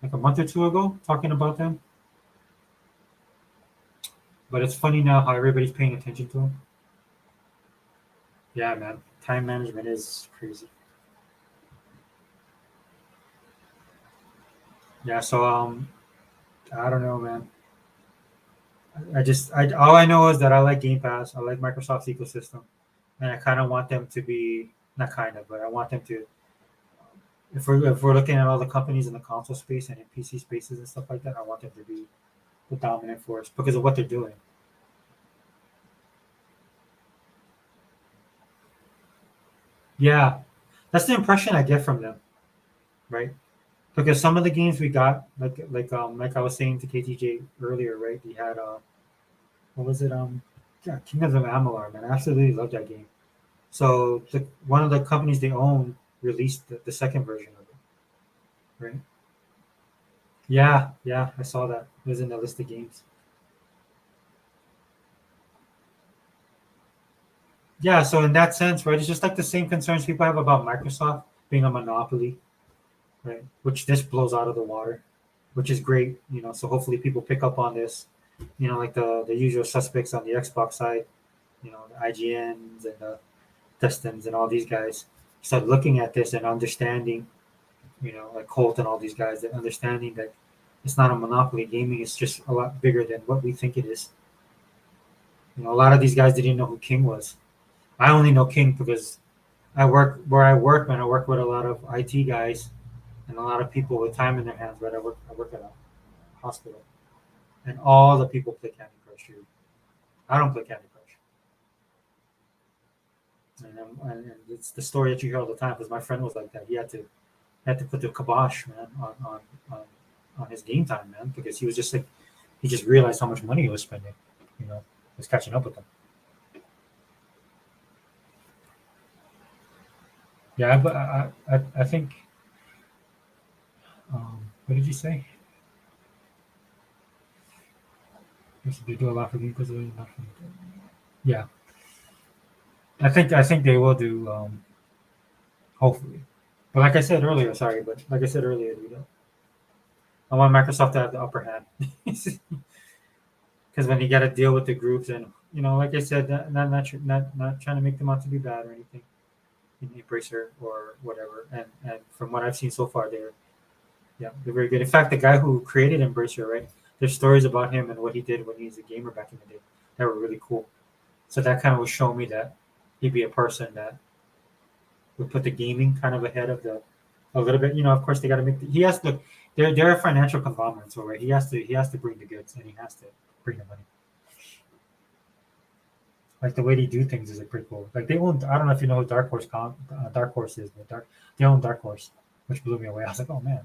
like a month or two ago talking about them, but it's funny now how everybody's paying attention to them. Yeah, man, time management is crazy. Yeah, so I don't know, man. I all I know is that I like Game Pass. I like Microsoft's ecosystem, and I kind of want them to be not kind of, but I want them to. If we're looking at all the companies in the console space and in PC spaces and stuff like that, I want them to be the dominant force because of what they're doing. Yeah, that's the impression I get from them, right? Because some of the games we got, like I was saying to KTJ earlier, right? We had what was it? Yeah, Kingdoms of Amalur, man. I absolutely love that game. So one of the companies they own released the second version of it, right? Yeah, yeah, I saw that. It was in the list of games. Yeah, so in that sense, right, it's just like the same concerns people have about Microsoft being a monopoly, right? Which this blows out of the water, which is great, So hopefully people pick up on this, like the usual suspects on the Xbox side, the IGNs and the Destins and all these guys start looking at this and understanding, like Colt and all these guys, that understanding that it's not a monopoly. Gaming is just a lot bigger than what we think it is. A lot of these guys didn't know who King was. I only know King because I work where I work, man. I work with a lot of IT guys and a lot of people with time in their hands. But I work at a hospital, and all the people play Candy Crush. Dude. I don't play Candy Crush, and it's the story that you hear all the time. Because my friend was like that. He had to put the kibosh, man, on his game time, man, because he was just like he just realized how much money he was spending. He was catching up with them. Yeah, but I think what did you say? They do a lot for me because of nothing. Yeah, I think they will do. Hopefully, but like I said earlier, sorry, but like I said earlier, I want Microsoft to have the upper hand because when you got to deal with the groups and like I said, not trying to make them out to be bad or anything, in Embracer or whatever, and from what I've seen so far, they're very good. In fact, the guy who created Embracer, right? There's stories about him and what he did when he was a gamer back in the day that were really cool. So that kind of was showing me that he'd be a person that would put the gaming kind of ahead of the a little bit. Of course, they got to make. He has to. They're a financial conglomerate, so right. He has to bring the goods and he has to bring the money. Like the way they do things is like pretty cool. Like they own. I don't know if you know who Dark Horse is, but they own Dark Horse, which blew me away. I was like, oh man.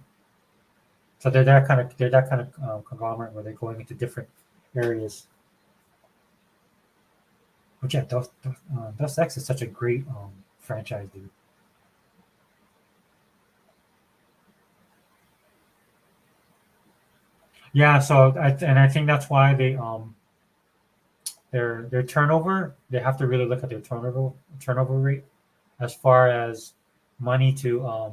So they're that kind of conglomerate where they're going into different areas. But yeah, Dust X is such a great franchise, dude. Yeah, so I think that's why their turnover, they have to really look at their turnover rate as far as money to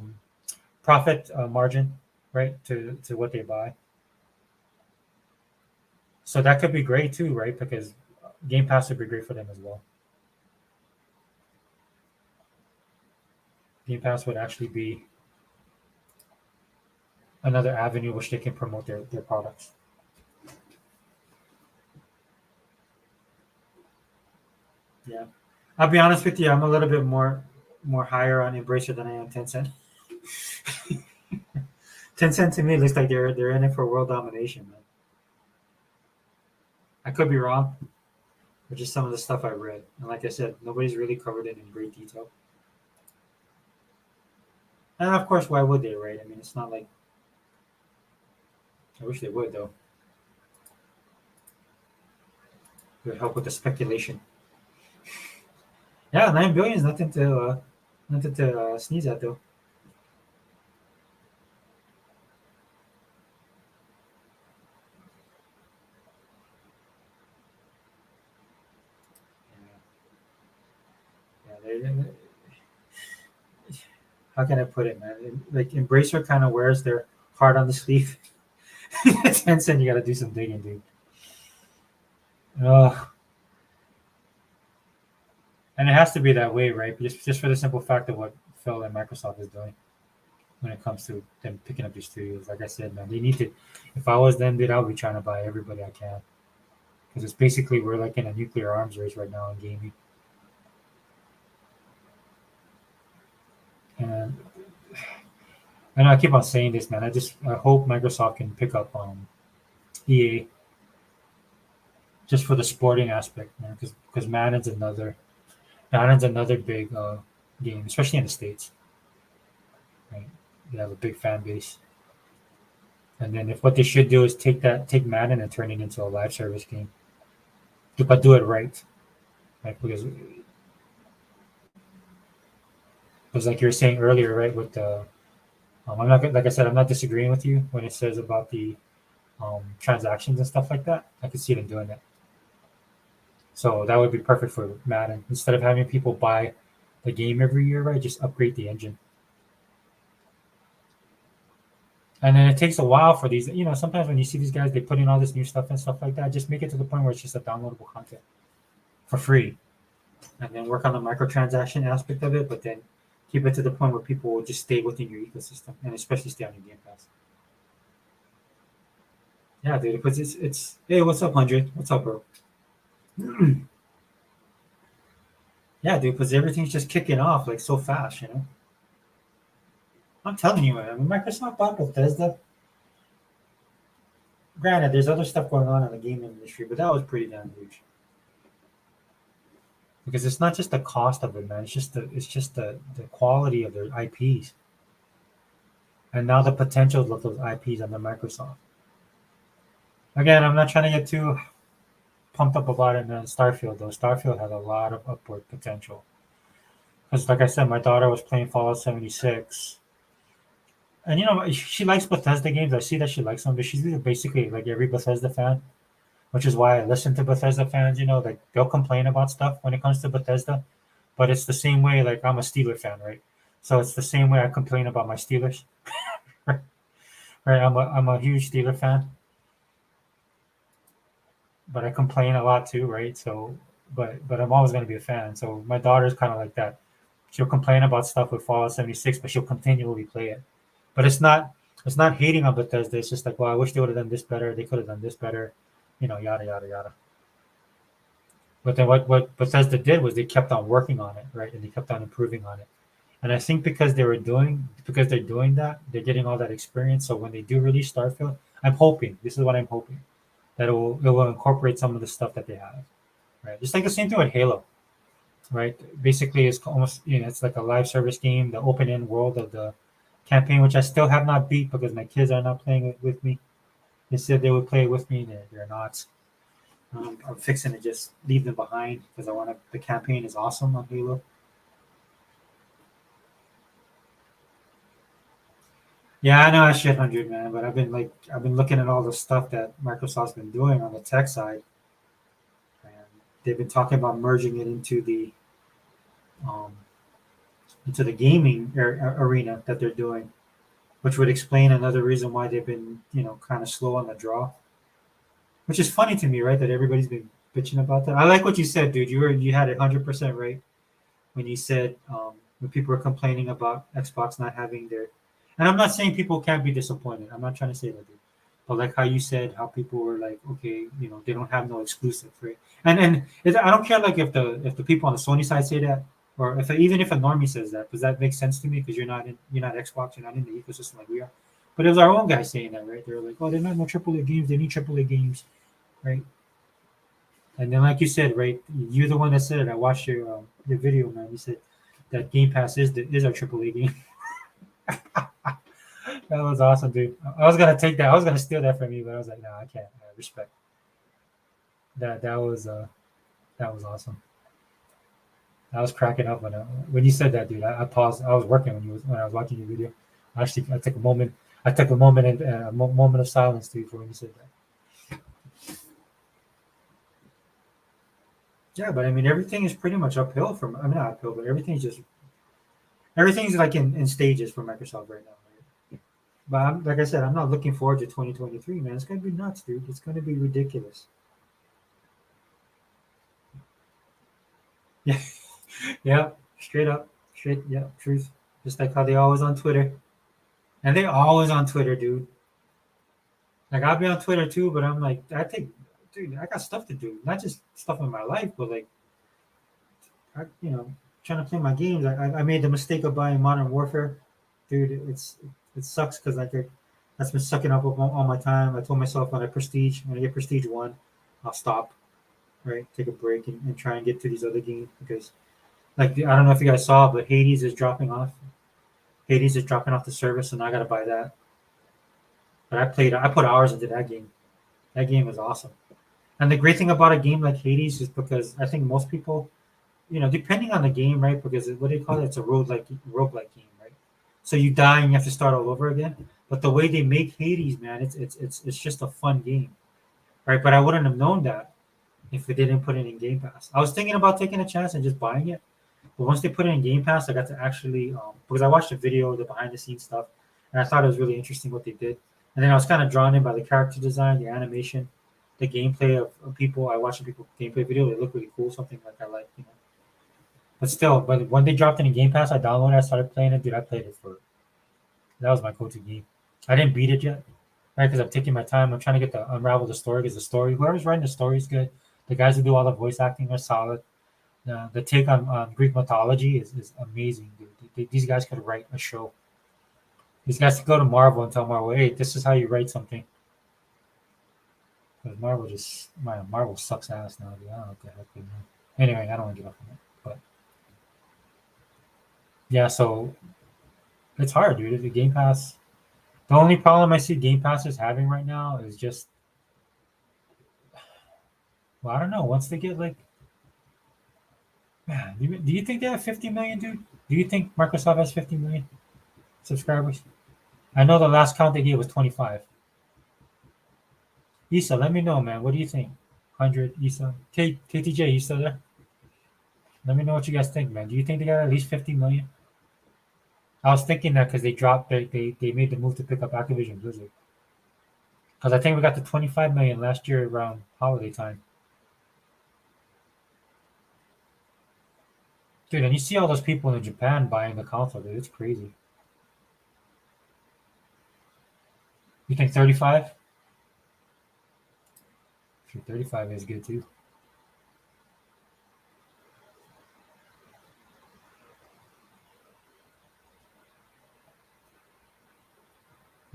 profit margin, right, to what they buy. So that could be great too, right, because Game Pass would be great for them as well. Game Pass would actually be another avenue which they can promote their products. Yeah, I'll be honest with you, I'm a little bit more higher on Embracer than I am Tencent. Tencent to me looks like they're in it for world domination, man. I could be wrong, but just some of the stuff I've read, and like I said, nobody's really covered it in great detail. And of course, why would they, right? I mean, it's not like I wish they would though. It would help with the speculation. Yeah, 9 billion is nothing to sneeze at though. How can I put it, man? Like Embracer kind of wears their heart on the sleeve. Tencent, you got to do some digging, dude. Oh, and it has to be that way, right? Just for the simple fact of what Phil and Microsoft is doing when it comes to them picking up these studios. Like I said, man, they need to. If I was them, dude, I would be trying to buy everybody I can because it's basically we're like in a nuclear arms race right now in gaming. And I know I keep on saying this, man. I hope Microsoft can pick up EA just for the sporting aspect, man. Because Madden's another big game, especially in the states. Right? They have a big fan base. And then if what they should do is take Madden and turn it into a live service game, but do it right, right? Because like you were saying earlier, right? With the I'm not like I said, I'm not disagreeing with you when it says about the transactions and stuff like that. I could see them doing that. So that would be perfect for Madden. Instead of having people buy the game every year, right? Just upgrade the engine. And then it takes a while for these. Sometimes when you see these guys, they put in all this new stuff and stuff like that. Just make it to the point where it's just a downloadable content for free, and then work on the microtransaction aspect of it. But then keep it to the point where people will just stay within your ecosystem, and especially stay on your Game Pass. Yeah, dude. Because it's hey, what's up, 100? What's up, bro? Yeah, dude. Because everything's just kicking off like so fast. I'm telling you, man. When Microsoft bought Bethesda, granted, there's other stuff going on in the gaming industry, but that was pretty damn huge. Because it's not just the cost of it, man. It's just the quality of their IPs, and now the potential of those IPs under Microsoft. Again, I'm not trying to get too pumped up about it, man. Starfield though, Starfield has a lot of upward potential. Because, like I said, my daughter was playing Fallout 76, and she likes Bethesda games. I see that she likes them, but she's basically like every Bethesda fan, which is why I listen to Bethesda fans. Like they'll complain about stuff when it comes to Bethesda, but it's the same way. Like I'm a Steeler fan, right? So it's the same way I complain about my Steelers, right? I'm a huge Steeler fan, but I complain a lot too, right? So, but I'm always going to be a fan. So my daughter's kind of like that. She'll complain about stuff with Fallout 76, but she'll continually play it. But it's not hating on Bethesda. It's just like, well, I wish they would have done this better. They could have done this better, yada yada yada. But then what Bethesda did was they kept on working on it, right? And they kept on improving on it. And I think because they're doing that, they're getting all that experience. So when they do release Starfield, I'm hoping, this is what I'm hoping, that it will incorporate some of the stuff that they have. Right. Just like the same thing with Halo, right? Basically it's almost it's like a live service game, the open end world of the campaign, which I still have not beat because my kids are not playing it with me. They said they would play it with me, they're not. I'm fixing to just leave them behind because the campaign is awesome on Halo. Yeah, I know I shit 100, man, but I've been looking at all the stuff that Microsoft's been doing on the tech side, and they've been talking about merging it um, into the gaming arena that they're doing, which would explain another reason why they've been kind of slow on the draw. Which is funny to me, right? That everybody's been bitching about that. I like what you said, dude. You had it 100% right when you said when people were complaining about Xbox not having their. And I'm not saying people can't be disappointed. I'm not trying to say that, dude. But like how you said, how people were like, okay, they don't have no exclusive, right? I don't care like if the people on the Sony side say that, or even if a normie says that, because that makes sense to me because you're not Xbox, you're not in the ecosystem like we are. But it was our own guys saying that, right? They're like, oh, they're not no AAA games. They need AAA games, right? And then, like you said, right, you're the one that said it. I watched your video, man. You said that Game Pass is our AAA game. That was awesome, dude. I was gonna take that. I was gonna steal that from you, but I was like, no, I can't. I respect that. That was awesome. I was cracking up when you said that, dude. I paused. I was working when I was watching your video. Actually, I took a moment. I took a moment and moment of silence, dude, for when you said that. Yeah, but I mean, everything is pretty much uphill from. I mean, not uphill, but everything's like in stages for Microsoft right now. Right? But like I said, I'm not looking forward to 2023, man. It's gonna be nuts, dude. It's gonna be ridiculous. Yeah, yeah, straight up, straight, yeah, truth. Just like how they always on Twitter, and they always on Twitter, dude. Like I'll be on Twitter too, but I'm like, dude, I got stuff to do, not just stuff in my life, but like, trying to play my games. I made the mistake of buying Modern Warfare, dude. It sucks because that's been sucking up all my time. I told myself when I get Prestige one, I'll stop, right, take a break and try and get to these other games because like I don't know if you guys saw, but Hades is dropping off. Hades is dropping off the service, and I gotta buy that. But I put hours into that game. That game is awesome. And the great thing about a game like Hades is because I think most people, depending on the game, right? Because what do you call it? It's a roguelike game, right? So you die and you have to start all over again. But the way they make Hades, man, it's just a fun game, right? But I wouldn't have known that if they didn't put it in Game Pass. I was thinking about taking a chance and just buying it, but once they put it in Game Pass, I got to actually because I watched the video, the behind the scenes stuff, and I thought it was really interesting what they did. And then I was kind of drawn in by the character design, the animation, the gameplay of people. I watched the people gameplay video; they look really cool. Something like I like. But still, but when they dropped it in Game Pass, I downloaded it, I started playing it. Dude, I played it for that was my go-to game. I didn't beat it yet, right? Because I'm taking my time. I'm trying to get the unravel the story. Because the story, whoever's writing the story is good. The guys who do all the voice acting are solid. The take on Greek mythology is amazing, dude. These guys could write a show. These guys could go to Marvel and tell Marvel, "Hey, this is how you write something." Because Marvel sucks ass now, dude. I don't know what the heck they do. Anyway, I don't want to get off on it, but yeah. So it's hard, dude. The Game Pass. The only problem I see Game Pass is having right now is just, well, I don't know. Once they get like, man, do you think they have 50 million, dude? Do you think Microsoft has 50 million subscribers? I know the last count they gave was 25. Issa, let me know, man. What do you think? 100, Issa. KTJ, you still there? Let me know what you guys think, man. Do you think they got at least 50 million? I was thinking that because they made the move to pick up Activision Blizzard. Because I think we got to 25 million last year around holiday time. Dude, and you see all those people in Japan buying the console, dude. It's crazy. You think 35? Sure, 35 is good too.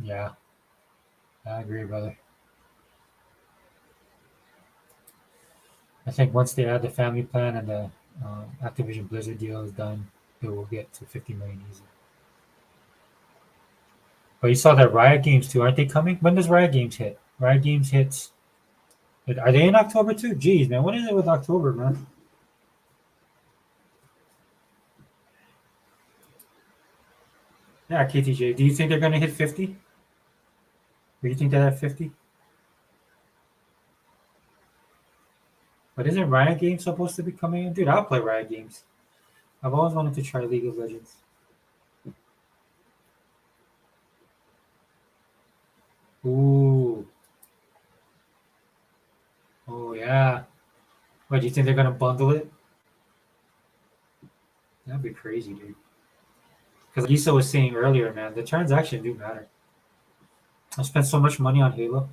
Yeah, I agree, brother. I think once they add the family plan and the Activision Blizzard deal is done, it will get to 50 million easy. But you saw that Riot Games too, aren't they coming? When does Riot Games hit? Riot Games hits. Are they in October too? Jeez, man, what is it with October, man? Yeah, KTJ. Do you think they're gonna hit 50? Do you think they're at 50? But isn't Riot Games supposed to be coming in? Dude, I'll play Riot Games. I've always wanted to try League of Legends. Ooh, oh yeah. What do you think they're gonna bundle it? That'd be crazy, dude. Because Lisa was saying earlier, man, the transaction do matter. I spent so much money on Halo.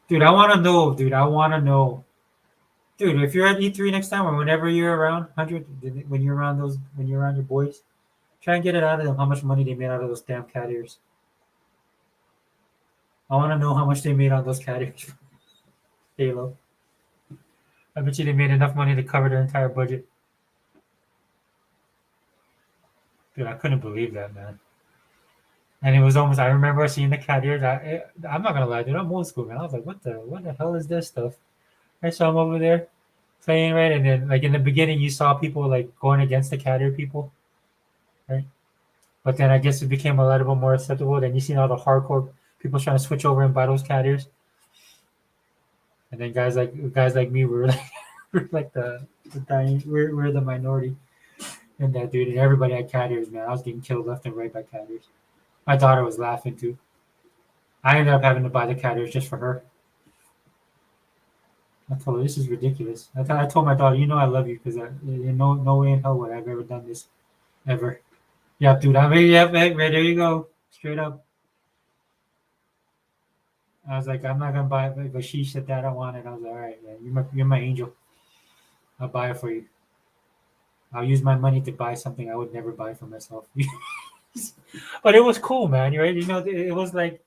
Dude, I want to know, dude. I want to know, dude. If you're at E3 next time or whenever you're around 100, when you're around your boys, try and get it out of them how much money they made out of those damn cat ears. I want to know how much they made on those cat ears. Halo. I bet you they made enough money to cover their entire budget. Dude, I couldn't believe that, man. And it was almost. I remember seeing the cat ears. I'm not gonna lie, dude. I'm old school, man. I was like, what the hell is this stuff? I saw him over there playing, right, and then like in the beginning, you saw people like going against the cat ear people, right? But then I guess it became a little bit more acceptable. Then you seen all the hardcore people trying to switch over and buy those cat ears, and then guys like me were like, we're like the dying, we're the minority in that, dude. And everybody had cat ears, man. I was getting killed left and right by cat ears. My daughter was laughing too. I ended up having to buy the cat ears just for her. I told her this is ridiculous. I told my daughter, you know, I love you because no way in hell would I've ever done this ever. Yeah, dude. I mean, yeah, right there you go, straight up. I was like, I'm not gonna buy it, but she said that I want it. I was like, all right, man, you're my angel. I'll buy it for you. I'll use my money to buy something I would never buy for myself. But it was cool, man. Right? You know, it was like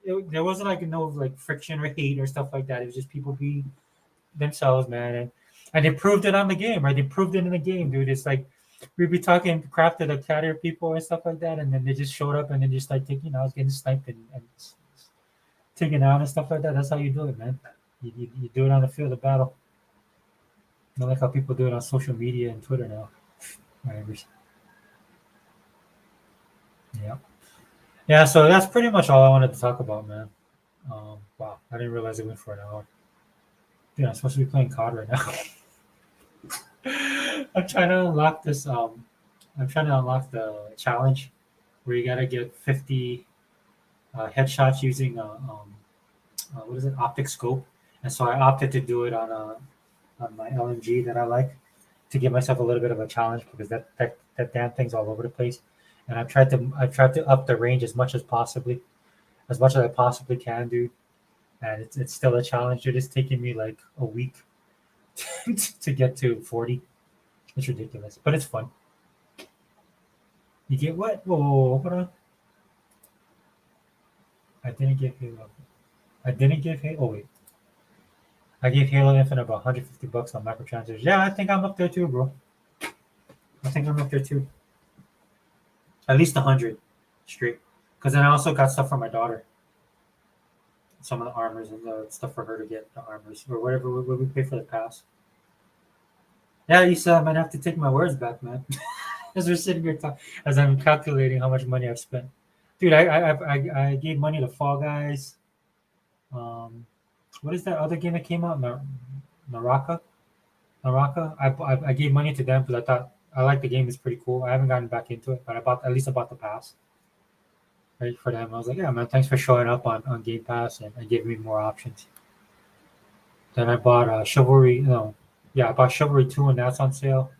there wasn't like no like friction or hate or stuff like that. It was just people being themselves, man, and they proved it on the game, right? They proved it in the game, dude. It's like we'd be talking crap to the carrier people and stuff like that, and then they just showed up and then just like taking, I was getting sniped and taken out and stuff like that. That's how you do it, man. You do it on the field of battle. Not like how people do it on social media and Twitter now. Whatever. Yeah. Yeah, so that's pretty much all I wanted to talk about, man. Wow, I didn't realize it went for an hour. Dude, I'm supposed to be playing COD right now. I'm trying to unlock this. I'm trying to unlock the challenge where you gotta get 50 headshots using what is it, optic scope, and so I opted to do it on my LMG that I like to give myself a little bit of a challenge because that damn thing's all over the place, and I tried to up the range as much as I possibly can do, and it's still a challenge. It is taking me like a week to get to 40. It's ridiculous, but it's fun. You get what? Whoa, hold on. I didn't get Halo. I didn't give Halo. Oh wait, I gave Halo Infinite about $150 on microtransactions. Yeah, I think I'm up there too, bro. I think I'm up there too. At least 100 straight. Because then I also got stuff for my daughter. Some of the armors and the stuff for her to get the armors or whatever we pay for the pass. Yeah, Issa, I might have to take my words back, man. As we're sitting here talking, as I'm calculating how much money I've spent. Dude, I gave money to Fall Guys. What is that other game that came out? Naraka. Naraka. I gave money to them because I thought I like the game. It's pretty cool. I haven't gotten back into it, but at least I bought the pass. Right for them. I was like, yeah, man, thanks for showing up on Game Pass and giving me more options. Then I bought Chivalry. No, yeah, I bought Chivalry 2 and that's on sale.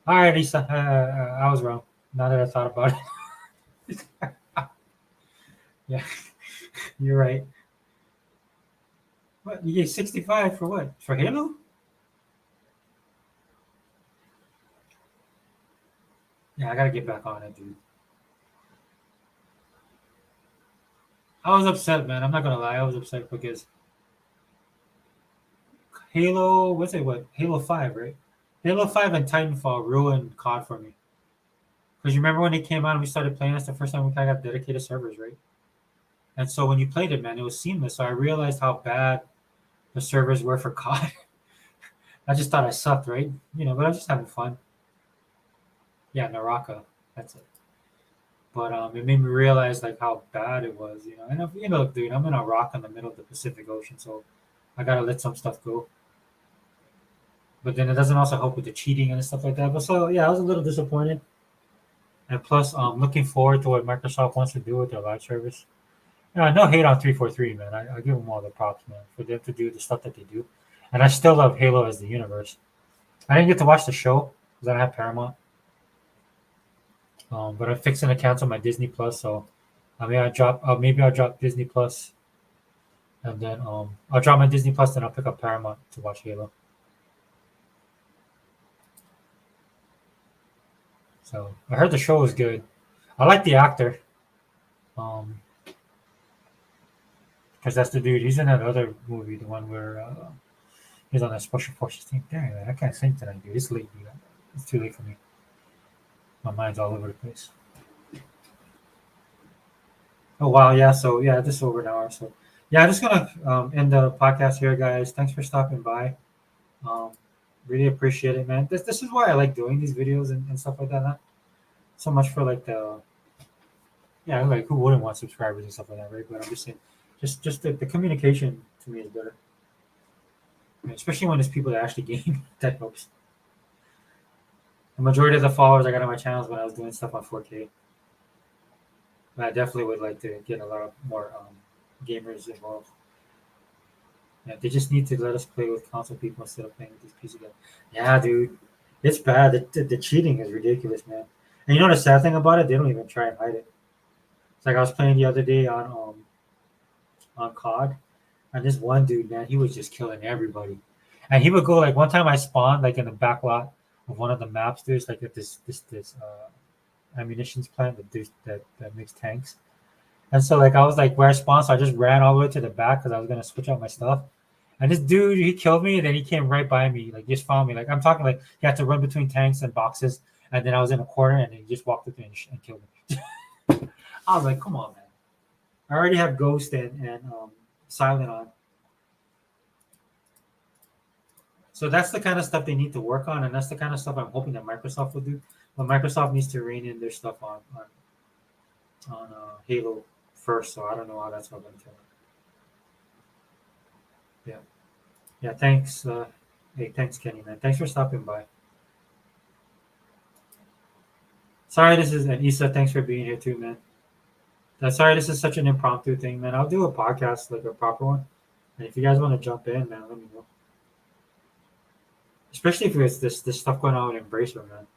All right, Lisa, I was wrong. Now that I thought about it, yeah, you're right. What you get 65 for what? For Halo? Yeah, I gotta get back on it, dude. I was upset, man. I'm not gonna lie. I was upset because Halo, what's it? What Halo 5, right? Halo 5 and Titanfall ruined COD for me. Because you remember when it came out and we started playing, that's the first time we kind of got dedicated servers, right? And so when you played it, man, it was seamless. So I realized how bad the servers were for COD. I just thought I sucked, right? But I was just having fun. Yeah, Naraka, that's it. But it made me realize like how bad it was. And dude, I'm in a rock in the middle of the Pacific Ocean, so I gotta let some stuff go. But then it doesn't also help with the cheating and stuff like that. But so yeah, I was a little disappointed. And plus, looking forward to what Microsoft wants to do with their live service. No hate on 343, man. I give them all the props, man, for them to do the stuff that they do. And I still love Halo as the universe. I didn't get to watch the show because I don't have Paramount. But I'm fixing to cancel my Disney Plus, so maybe I'll drop Disney Plus, and then I'll drop my Disney Plus, then I'll pick up Paramount to watch Halo. So I heard the show was good. I like the actor, um, because that's the dude. He's in that other movie, the one where he's on that special forces team. Dang, man, I can't think tonight, dude. It's late, dude. It's too late for me. My mind's all over the place. Oh wow, yeah. So yeah, this is over an hour. So yeah, I'm just gonna end the podcast here, guys. Thanks for stopping by. Um, really appreciate it, man. This is why I like doing these videos and stuff like that. Not so much for like like who wouldn't want subscribers and stuff like that, right? But I'm just saying, just the communication to me is better. especially when it's people that actually game. That helps. The majority of the followers I got on my channels when I was doing stuff on 4K. But I definitely would like to get a lot of more gamers involved. Yeah, they just need to let us play with console people instead of playing with these PC guys. Yeah, dude, it's bad. The cheating is ridiculous, man. And you know the sad thing about it? They don't even try and hide it. It's like I was playing the other day on COD, and this one dude, man, he was just killing everybody. And he would go like one time I spawned like in the back lot of one of the maps. There's like this ammunitions plant that makes tanks. And so like I was like where I spawned, so I just ran all the way to the back because I was gonna switch out my stuff. And this dude, he killed me, and then he came right by me, like just found me. Like I'm talking, like he had to run between tanks and boxes, and then I was in a corner, and he just walked with me and killed me. I was like, come on, man. I already have Ghost and Silent on, so that's the kind of stuff they need to work on, and that's the kind of stuff I'm hoping that Microsoft will do. But Microsoft needs to rein in their stuff on Halo first, so I don't know how that's all going to turn out. Yeah, yeah. Thanks. Hey, thanks, Kenny, man. Thanks for stopping by. Sorry, this is and Issa. Thanks for being here too, man. Sorry, this is such an impromptu thing, man. I'll do a podcast like a proper one, and if you guys want to jump in, man, let me know. Especially if it's this stuff going on with Embracer, man.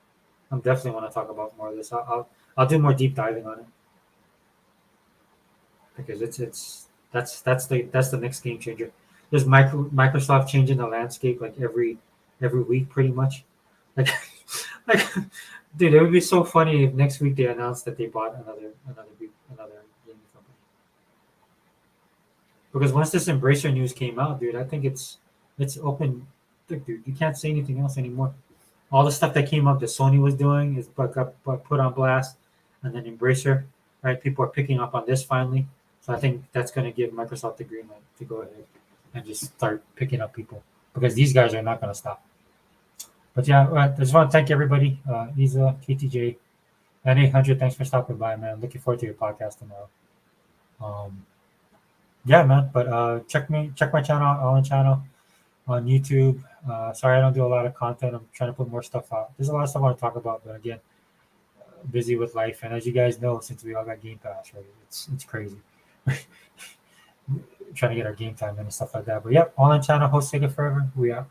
I'm definitely want to talk about more of this. I'll do more deep diving on it because it's that's the next game changer. There's Microsoft changing the landscape like every week, pretty much. Like like, dude, it would be so funny if next week they announced that they bought another gaming company. Because once this Embracer news came out, dude, I think it's open. Look, dude, you can't say anything else anymore. All the stuff that came up that Sony was doing is got put on blast, and then Embracer, right? People are picking up on this finally, so I think that's going to give Microsoft the green light to go ahead and just start picking up people because these guys are not going to stop. But yeah, I just want to thank everybody, Isa, KTJ, and 800. Thanks for stopping by, man. Looking forward to your podcast tomorrow. Um, yeah, man. But check my channel, Alan channel on YouTube. Sorry, I don't do a lot of content. I'm trying to put more stuff out. There's a lot of stuff I want to talk about, but again, busy with life. And as you guys know, since we all got Game Pass, right? It's crazy. Trying to get our game time and stuff like that. But yep, online channel, host Sega Forever. We out.